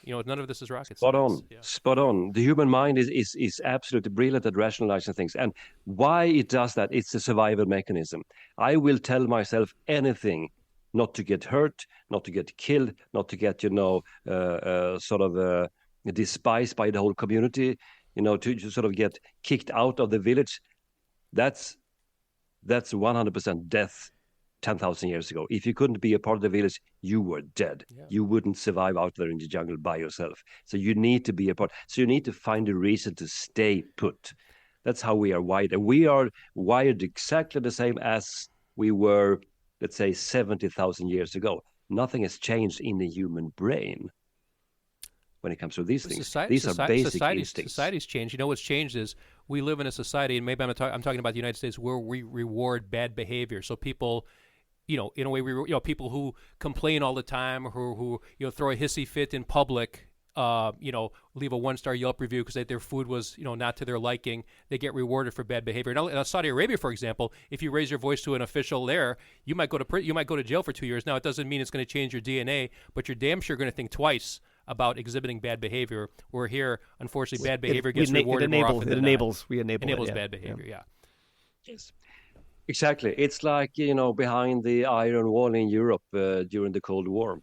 None of this is rocket science. Spot on. The human mind is absolutely brilliant at rationalizing things, and why it does that? It's a survival mechanism. I will tell myself anything, not to get hurt, not to get killed, not to get despised by the whole community, to sort of get kicked out of the village. That's 100% death 10,000 years ago. If you couldn't be a part of the village, you were dead. Yeah. You wouldn't survive out there in the jungle by yourself. So you need to be a part. So you need to find a reason to stay put. That's how we are wired. And we are wired exactly the same as we were, let's say, 70,000 years ago. Nothing has changed in the human brain when it comes to these things. These are basic instincts. Society's changed. What's changed is we live in a society, and maybe I'm talking about the United States, where we reward bad behavior. So people, in a way, people who complain all the time, who throw a hissy fit in public, leave a 1-star Yelp review because their food was, not to their liking, they get rewarded for bad behavior. In Saudi Arabia, for example, if you raise your voice to an official there, you might go to jail for 2 years. Now, it doesn't mean it's going to change your DNA, but you're damn sure going to think twice about exhibiting bad behavior. Where here, unfortunately, bad behavior gets rewarded more often than not. We enable bad behavior. Yeah. Yes. Exactly. It's like, behind the Iron Wall in Europe during the Cold War.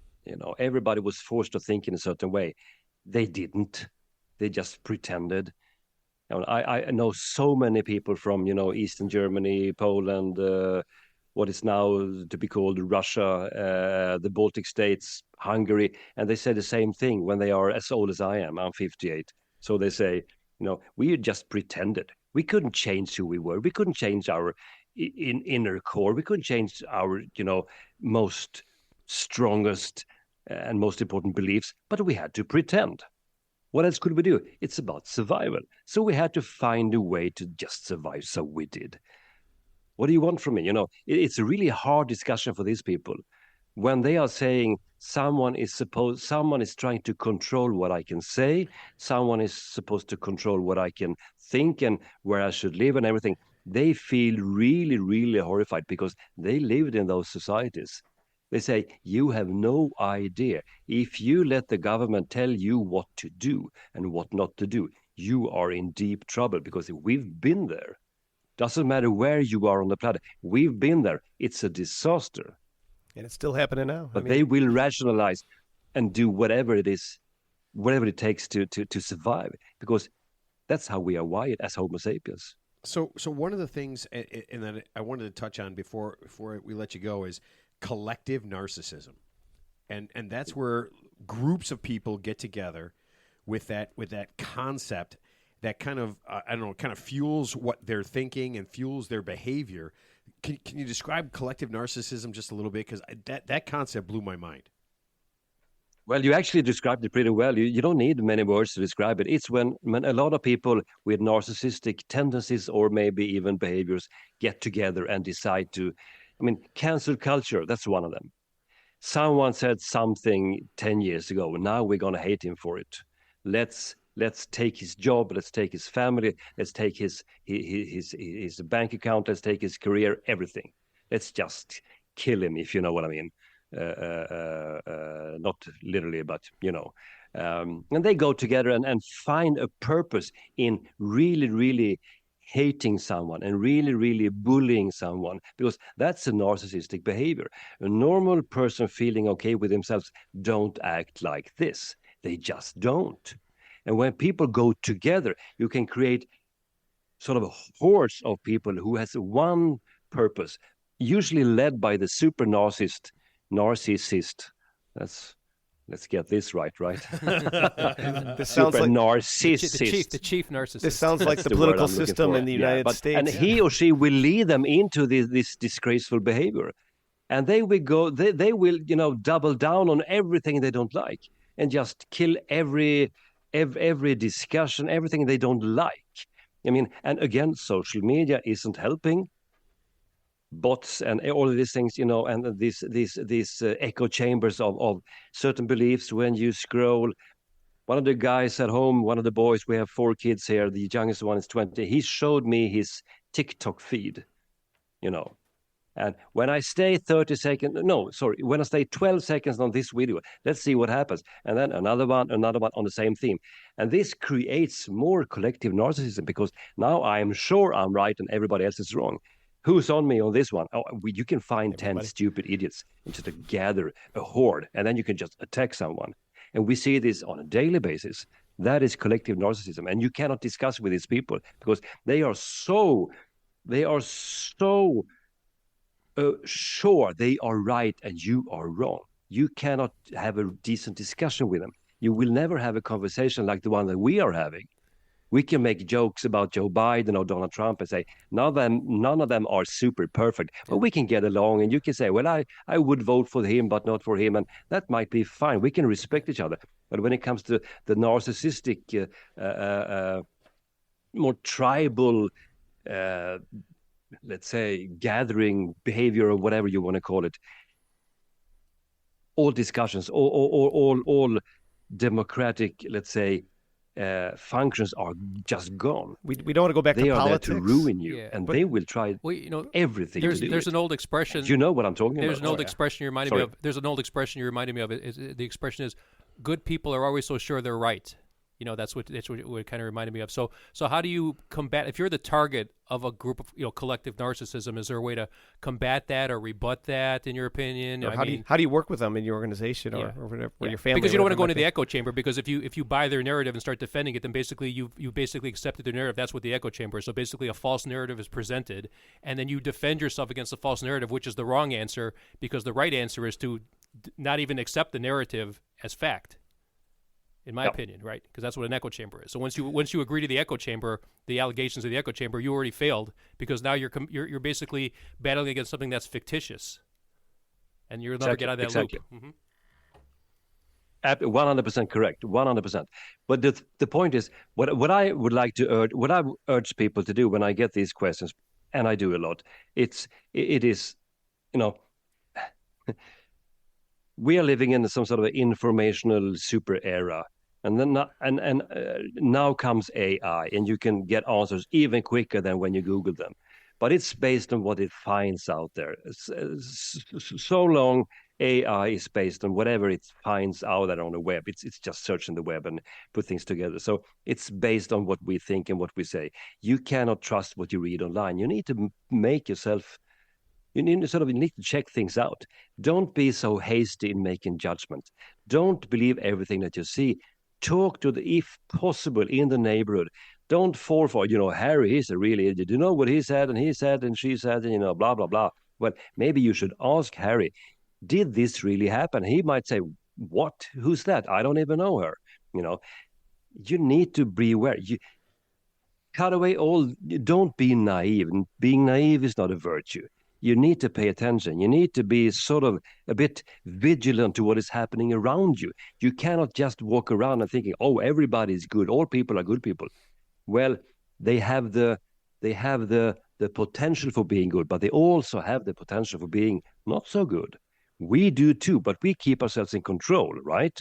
Everybody was forced to think in a certain way. They didn't. They just pretended. I know so many people from, Eastern Germany, Poland, what is now to be called Russia, the Baltic states, Hungary, and they say the same thing when they are as old as I am. I'm 58. So they say, we just pretended. We couldn't change who we were. We couldn't change our inner core. We couldn't change our, most strongest and most important beliefs, but we had to pretend. What else could we do? It's about survival. So we had to find a way to just survive. So we did. What do you want from me? It's a really hard discussion for these people. When they are saying someone is trying to control what I can say, someone is supposed to control what I can think and where I should live and everything, they feel really, really horrified because they lived in those societies. They say, you have no idea. If you let the government tell you what to do and what not to do, you are in deep trouble because we've been there. Doesn't matter where you are on the planet. We've been there. It's a disaster. And it's still happening now. But they will rationalize and do whatever it takes to survive, because that's how we are wired as Homo sapiens. So one of the things, and that I wanted to touch on before we let you go, is collective narcissism, and that's where groups of people get together with that concept that kind of kind of fuels what they're thinking and fuels their behavior. Can you describe collective narcissism just a little bit? Because that concept blew my mind. Well, you actually described it pretty well. You don't need many words to describe it. It's when a lot of people with narcissistic tendencies or maybe even behaviors get together and decide to, cancel culture, that's one of them. someone said something 10 years ago. Now we're going to hate him for it. Let's take his job. Let's take his family. Let's take his bank account. Let's take his career, everything. Let's just kill him, if you know what I mean. Not literally, but you know. And they go together and find a purpose in really, really hating someone and really, really bullying someone, because that's a narcissistic behavior. A normal person feeling okay with themselves don't act like this. They just don't. And when people go together, you can create sort of a hordes of people who has one purpose, usually led by the super narcissist. Let's get this right? This sounds super like narcissist. The chief narcissist. this sounds like the the word political I'm looking system for. in the Yeah, United States. And he or she will lead them into this disgraceful behavior, and they will go. They will, double down on everything they don't like, and just kill every discussion, everything they don't like. I mean, and again, social media isn't helping. Bots and all of these things, and these echo chambers of certain beliefs. When you scroll, one of the guys at home, one of the boys, we have 4 kids here. The youngest one is 20. He showed me his TikTok feed, And when I stay 30 seconds, no, sorry, when I stay 12 seconds on this video, let's see what happens. And then another one on the same theme. And this creates more collective narcissism, because now I'm sure I'm right and everybody else is wrong. Who's on me on this one? Oh, you can find everybody. 10 stupid idiots and just gather a horde, and then you can just attack someone. And we see this on a daily basis. That is collective narcissism. And you cannot discuss with these people because they are so sure they are right and you are wrong. You cannot have a decent discussion with them. You will never have a conversation like the one that we are having. We can make jokes about Joe Biden or Donald Trump and say, none of them are super perfect, but we can get along. And you can say, well, I would vote for him, but not for him. And that might be fine. We can respect each other. But when it comes to the narcissistic, more tribal, let's say, gathering behavior or whatever you want to call it, all discussions, all democratic, let's say, functions are just gone. We don't want to go back they to politics. They are there to ruin you, and they will try everything to do There's it. an old expression. You know what I'm talking there's about? An old expression you reminded me of. There's an old expression you reminded me of. The expression is, "Good people are always so sure they're right." That's what it kind of reminded me of. So how do you combat, if you're the target of a group of collective narcissism? Is there a way to combat that or rebut that, in your opinion? How do you work with them in your organization or whatever, or your family? Because you don't want to go into the echo chamber. Because if you buy their narrative and start defending it, then basically you basically accepted their narrative. That's what the echo chamber is. So basically, a false narrative is presented, and then you defend yourself against the false narrative, which is the wrong answer. Because the right answer is to not even accept the narrative as fact. In my opinion, right? Because that's what an echo chamber is. So once you agree to the echo chamber, the allegations of the echo chamber, you already failed, because now you're basically battling against something that's fictitious, and you'll never get out of that loop. Mm-hmm. 100% correct, 100%. But the point is, what I would like to urge, what I urge people to do when I get these questions, and I do a lot, it is, we are living in some sort of informational super era. And then now comes AI, and you can get answers even quicker than when you Google them. But it's based on what it finds out there. So long, AI is based on whatever it finds out there on the web. It's just searching the web and put things together. So it's based on what we think and what we say. You cannot trust what you read online. You need to make yourself. You need to check things out. Don't be so hasty in making judgment. Don't believe everything that you see. Talk to if possible, in the neighborhood. Don't fall for, Harry, he's a real idiot. You know what he said, and she said, and, blah, blah, blah. Well, maybe you should ask Harry, did this really happen? He might say, what? Who's that? I don't even know her. You need to be aware. Cut away don't be naive. Being naive is not a virtue. You need to pay attention. You need to be sort of a bit vigilant to what is happening around you. You cannot just walk around and thinking, oh, everybody is good. All people are good people. Well, they have the potential for being good, but they also have the potential for being not so good. We do too, but we keep ourselves in control, right?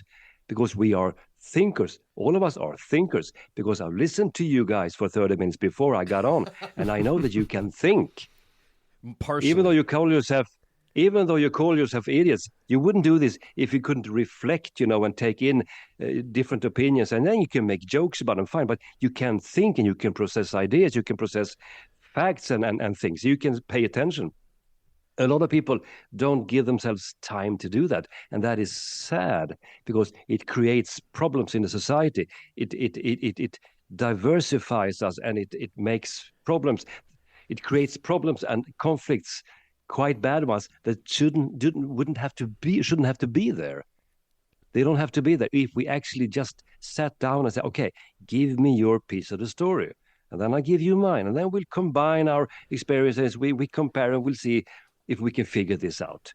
Because we are thinkers. All of us are thinkers, because I've listened to you guys for 30 minutes before I got on, and I know that you can think. Partially. Even though you call yourself idiots, you wouldn't do this if you couldn't reflect, and take in different opinions, and then you can make jokes about them, fine. But you can think, and you can process ideas, you can process facts and things. You can pay attention. A lot of people don't give themselves time to do that, and that is sad, because it creates problems in the society. It diversifies us, and it makes problems. It creates problems and conflicts, quite bad ones, that shouldn't have to be there. They don't have to be there if we actually just sat down and said, okay, give me your piece of the story, and then I give you mine, and then we'll combine our experiences. We compare, and we'll see if we can figure this out.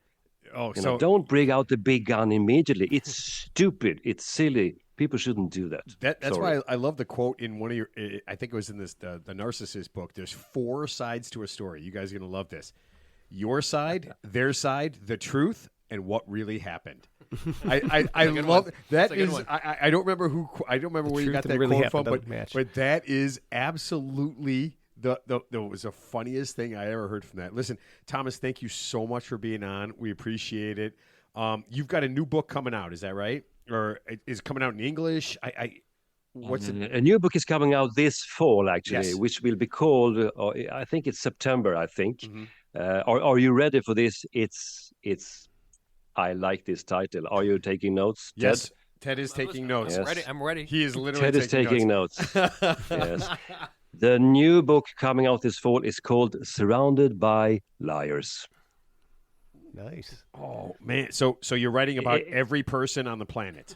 Don't bring out the big gun immediately. It's stupid. It's silly. People shouldn't do that. That's why I love the quote in one of your, I think it was in this the Narcissist book. There's 4 sides to a story. You guys are going to love this. Your side, their side, the truth, and what really happened. I love that. I don't remember where you got that really quote from, match. but that is absolutely that was the funniest thing I ever heard from that. Listen, Thomas, thank you so much for being on. We appreciate it. You've got a new book coming out, is that right? Or is it coming out in English? What's it? A new book is coming out this fall, actually, Yes. which will be called, I think it's September, I think. Mhm. Are you ready for this? I like this title. Are you taking notes, Ted? Yes, Ted is taking notes. Yes. I'm ready. He is literally Ted is taking notes. Yes. The new book coming out this fall is called Surrounded by Liars. Nice. Oh man! So you're writing about every person on the planet.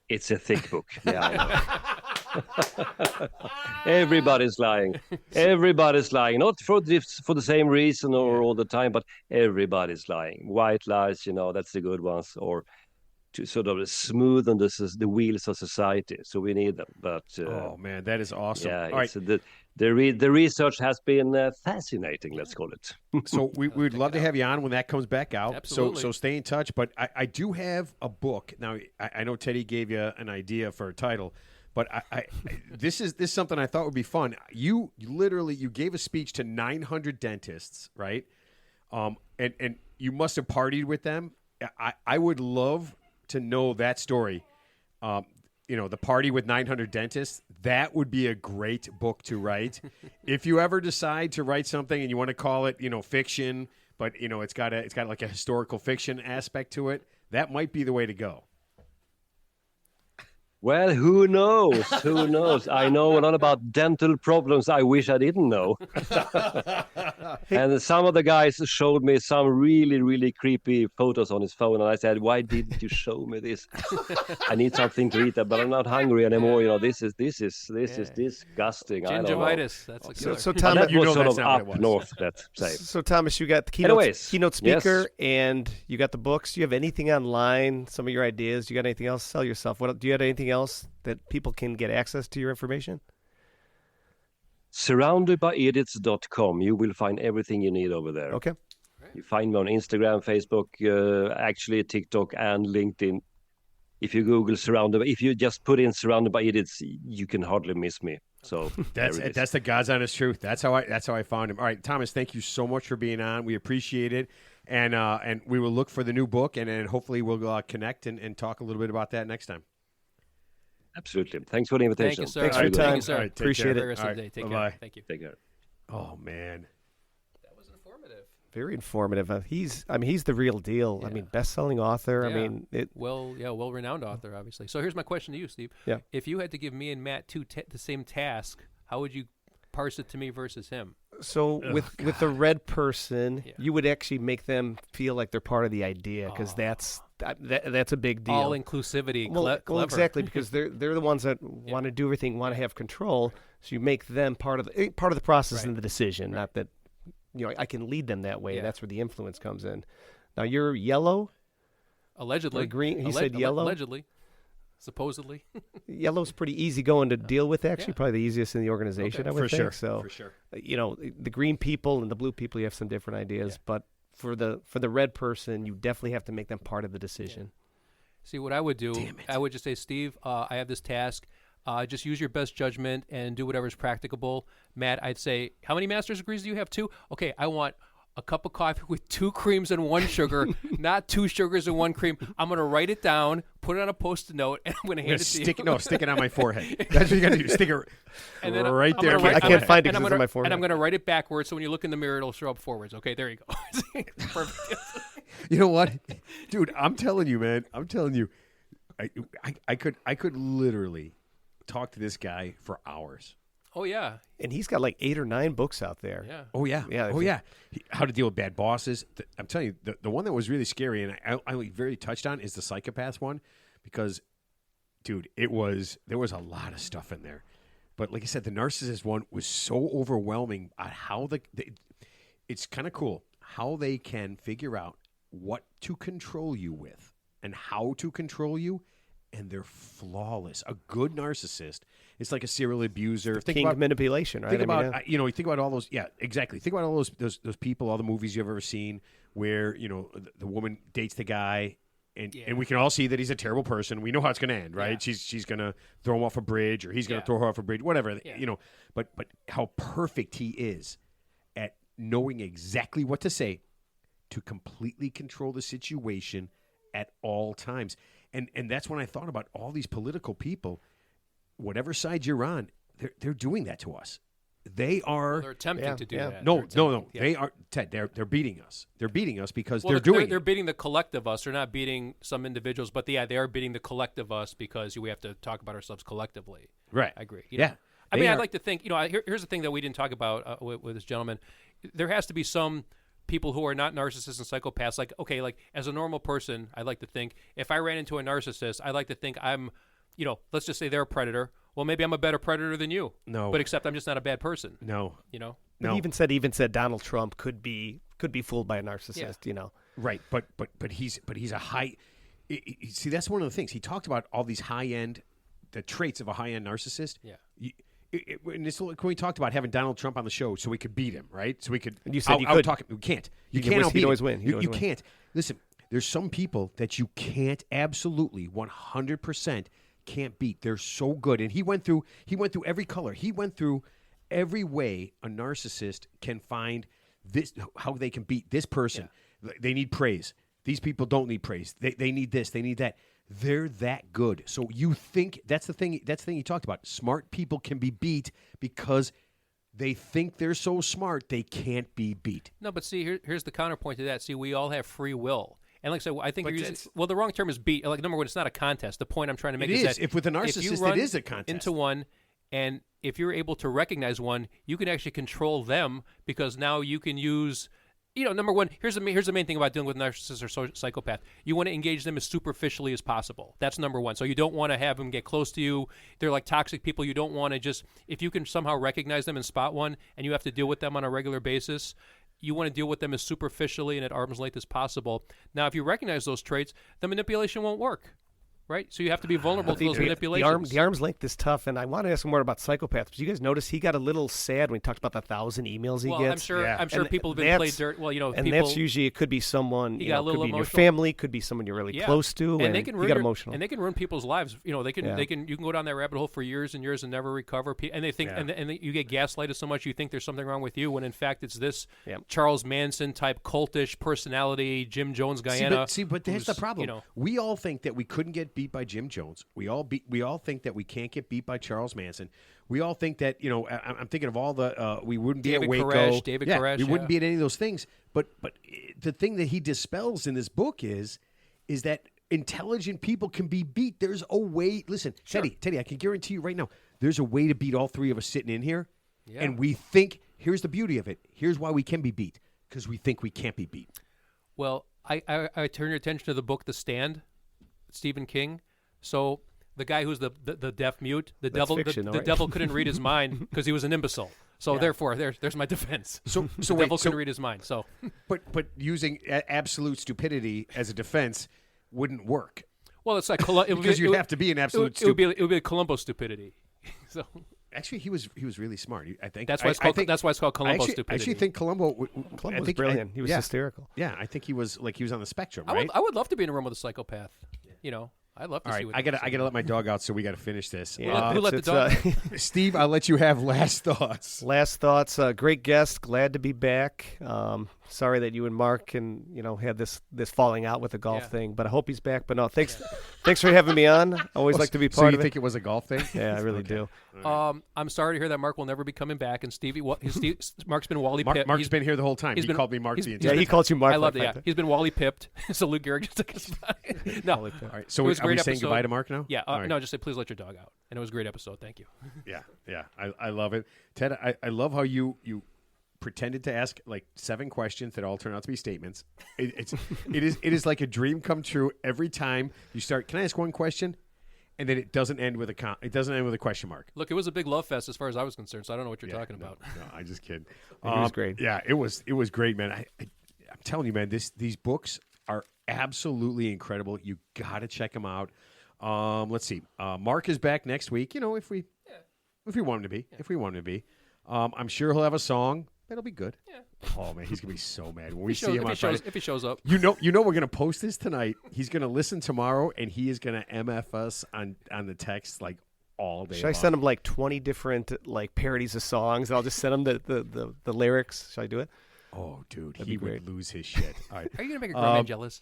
It's a thick book. Yeah, I know. Everybody's lying. Everybody's lying. Not for the same reason or all the time, but everybody's lying. White lies, that's the good ones, or to sort of smoothen the wheels of society. So we need them. But oh man, that is awesome. Yeah, all right. the research has been fascinating. Let's call it. So we'd love to have you on when that comes back out. Absolutely. So stay in touch. But I do have a book now. I know Teddy gave you an idea for a title, but this is something I thought would be fun. You gave a speech to 900 dentists, right? And you must have partied with them. I would love to know that story. The party with 900 dentists, that would be a great book to write. If you ever decide to write something and you want to call it, fiction, but it's got like a historical fiction aspect to it, that might be the way to go. Well, who knows? Who knows? I know a lot about dental problems I wish I didn't know. And some of the guys showed me some really, really creepy photos on his phone, and I said, "Why didn't you show me this? I need something to eat, but I'm not hungry anymore. This is disgusting." Gingivitis. That's a killer. So That Thomas, was sort that's of not what it up was. north, let's say. So Thomas, you got the Anyways, keynote speaker, yes. and you got the books. Do you have anything online? Some of your ideas? You got anything else? Sell yourself. Do you have anything else that people can get access to your information? Surroundedbyidiots.com. You will find everything you need over there. Okay. You find me on Instagram, Facebook, actually TikTok, and LinkedIn. If you Google if you just put in Surrounded by Idiots, you can hardly miss me. So That's the God's honest truth. That's how I found him. All right, Thomas, thank you so much for being on. We appreciate it, and we will look for the new book, and hopefully we'll connect and talk a little bit about that next time. Absolutely. Thanks for the invitation. Thank you, sir. Thanks for your Thank time. you, sir. All right, take Appreciate care. it. Have a rest of the day. Take Bye-bye. care. Thank you. Take care. Oh man. That was informative. Very informative. He's the real deal. Yeah. I mean, best-selling author. Yeah. I mean, Well-renowned author, obviously. So here's my question to you, Steve. Yeah. If you had to give me and Matt the same task, how would you parse it to me versus him? So with the red person, Yeah. you would actually make them feel like they're part of the idea, because that's a big deal. All inclusivity. Well, Clever. exactly, because they're the ones that want to do everything, want to have control. So you make them part of the process Right. and the decision. Not that I can lead them that way. Yeah. That's where the influence comes in. Now you're yellow. Allegedly. Or green. He said yellow. Allegedly. Supposedly. Yellow's pretty easy going to deal with. Actually, Yeah. probably the easiest in the organization. Okay. I would For think sure. so. For sure. The green people and the blue people, you have some different ideas, Yeah. but for the red person, you definitely have to make them part of the decision. See, what I would do, I would just say, Steve, I have this task. Just use your best judgment and do whatever's practicable. Matt, I'd say, how many master's degrees do you have? 2? Okay, I want a cup of coffee with 2 creams and 1 sugar, not 2 sugars and 1 cream. I'm going to write it down, put it on a Post-it note, and I'm going to hand it to you. No, stick it on my forehead. That's what you got to do. Stick it and then right there. I can't find it because it's on my forehead. And I'm going to write it backwards, so when you look in the mirror, it'll show up forwards. Okay, there you go. Perfect. You know what? Dude, I'm telling you, man. I'm telling you. I could literally talk to this guy for hours. Oh, yeah. And he's got like 8 or 9 books out there. Yeah. Oh, yeah. Yeah, Oh, yeah. How to deal with bad bosses. I'm telling you, the one that was really scary and I very touched on is the psychopath one because, dude, there was a lot of stuff in there. But like I said, the narcissist one was so overwhelming at how it's kind of cool how they can figure out what to control you with and how to control you. And they're flawless. A good narcissist is like a serial abuser. Think about manipulation, right? Think about think about all those. Yeah, exactly. Think about all those people, all the movies you've ever seen where the woman dates the guy, and we can all see that he's a terrible person. We know how it's going to end, right? Yeah. She's going to throw him off a bridge, or he's going to throw her off a bridge, whatever. Yeah. But how perfect he is at knowing exactly what to say to completely control the situation at all times. And that's when I thought about all these political people, whatever side you're on, they're doing that to us. They are. Well, they're attempting to do that. No. Yeah. They are, Ted. They're beating us. They're beating us because they're beating the collective us. They're not beating some individuals, but they are beating the collective us because we have to talk about ourselves collectively. Right. I agree. I mean, I'd like to think. Here's the thing that we didn't talk about with this gentleman. There has to be some people who are not narcissists and psychopaths. Like as a normal person, I like to think if I ran into a narcissist, I like to think I'm, let's just say they're a predator. Well, maybe I'm a better predator than you. No. But except I'm just not a bad person. No. No. He even said Donald Trump could be fooled by a narcissist, Right. But he's a high see, that's one of the things. He talked about all these high-end the traits of a high-end narcissist. Yeah. When we talked about having Donald Trump on the show so we could beat him, right? So we could. And you said you could. We can't. You can't outbeat him. always win. You can't. Listen, there's some people that you can't absolutely 100% can't beat. They're so good. And he went through every color. He went through every way a narcissist can find this, how they can beat this person. Yeah. They need praise. These people don't need praise. They need this. They need that. They're that good. So you think that's the thing you talked about. Smart people can be beat because they think they're so smart they can't be beat. No, but see, here's the counterpoint to that. See, we all have free will. And like I said, I think the wrong term is beat. Like, number one, it's not a contest. The point I'm trying to make is that if with a narcissist, it is a contest. Into one, and if you're able to recognize one, you can actually control them because now you can use. Number one, here's the main thing about dealing with narcissists or psychopath. You want to engage them as superficially as possible. That's number one. So you don't want to have them get close to you. They're like toxic people. You don't want to just, if you can somehow recognize them and spot one and you have to deal with them on a regular basis, you want to deal with them as superficially and at arm's length as possible. Now, if you recognize those traits, the manipulation won't work. Right? So you have to be vulnerable to those manipulations. The arm's length is tough, and I want to ask more about psychopaths. Did you guys notice he got a little sad when he talked about the 1,000 emails he gets? I'm sure people have been played dirt. Well, and that's usually, it could be someone, could be in your family, could be someone you're really close to, and they can you get emotional. And they can ruin people's lives. You can go down that rabbit hole for years and years and never recover. And they think, and you get gaslighted so much you think there's something wrong with you, when in fact it's this Charles Manson type cultish personality, Jim Jones Guyana. But that's the problem. We all think that we couldn't get beat by Jim Jones. We all think that we can't get beat by Charles Manson. We all think that I'm thinking of all the we wouldn't be at Waco. David Koresh. We wouldn't be at any of those things. But the thing that he dispels in this book is that intelligent people can be beat. There's a way. Listen, sure. Teddy, I can guarantee you right now, there's a way to beat all three of us sitting in here. Yeah. And we think. Here's the beauty of it. Here's why we can be beat, because we think we can't be beat. Well, I turn your attention to the book The Stand, Stephen King. So the guy who's the deaf mute, the devil couldn't read his mind because he was an imbecile. So therefore, there's my defense. So the devil couldn't read his mind. So, but using absolute stupidity as a defense wouldn't work. Well, it's like because you'd have to be an absolute. It would be a Columbo stupidity. So Actually, he was really smart. I think That's why it's called. That's why it's called Columbo I stupidity. actually think Columbo. Columbo was brilliant. He was hysterical. Yeah, I think he was on the spectrum, I right? would love to be in a room with a psychopath. You know, I'd love to All see. right, I gotta let my dog out, so we gotta finish this. Yeah, Who let the dog? Steve, I'll let you have last thoughts. Last thoughts. Great guest. Glad to be back. Sorry that you and Mark had this falling out with the golf thing, but I hope he's back. But no, thanks for having me on. I always like to be part of it. So you think it was a golf thing? Yeah, I really do. I'm sorry to hear that Mark will never be coming back. And Mark's been Wally pipped. Mark's been here the whole time. He called me Mark the entire time. Yeah, he called you Mark. I love that. Yeah, he's been Wally pipped. So Luke Gehrig just took his spot. No. All right. So are we saying goodbye to Mark now? Yeah. Right. No, just say please let your dog out. And it was a great episode. Thank you. Yeah. I love it, Ted. I love how you pretended to ask like 7 questions that all turn out to be statements. It is like a dream come true every time you start. Can I ask one question? And then it doesn't end with a question mark. Look, it was a big love fest as far as I was concerned, so I don't know what you're talking about. No, I just kidding. It was great. Yeah, it was great, man. I'm telling you, man, these books are absolutely incredible. You got to check them out. Let's see. Mark is back next week. If we want him to be. If we want him to be. I'm sure he'll have a song. That'll be good. Yeah. Oh man, he's gonna be so mad when we see him on Friday. If he shows up. You know, we're gonna post this tonight. He's gonna listen tomorrow, and he is gonna MF us on the text like all day. Should I send him like 20 different like parodies of songs? And I'll just send him the lyrics. Should I do it? Oh, dude, That'd he be would lose his shit. All right. Are you gonna make a grown man jealous?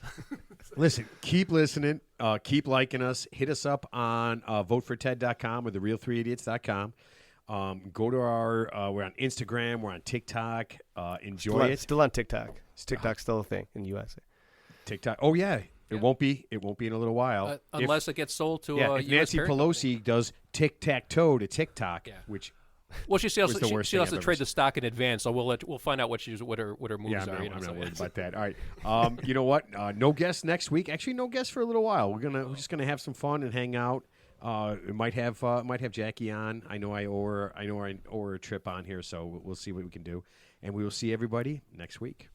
Listen, keep listening. Keep liking us. Hit us up on voteforted.com or thereal3idiots.com. Go to we're on Instagram, we're on TikTok. Enjoy it. Still on TikTok. Is TikTok still a thing in the USA? TikTok. Oh yeah, it won't be. It won't be in a little while, unless it gets sold to if US Nancy Pelosi does tic-tac-toe to TikTok, which she also was the worst she thing has to I've trade ever the stock in advance, so we'll find out what her moves yeah, are. I'm not worried about that. All right, you know what? No guests next week. Actually, no guests for a little while. We're just gonna have some fun and hang out. We might have Jackie on. I know I owe her a trip on here, so we'll see what we can do, and we will see everybody next week.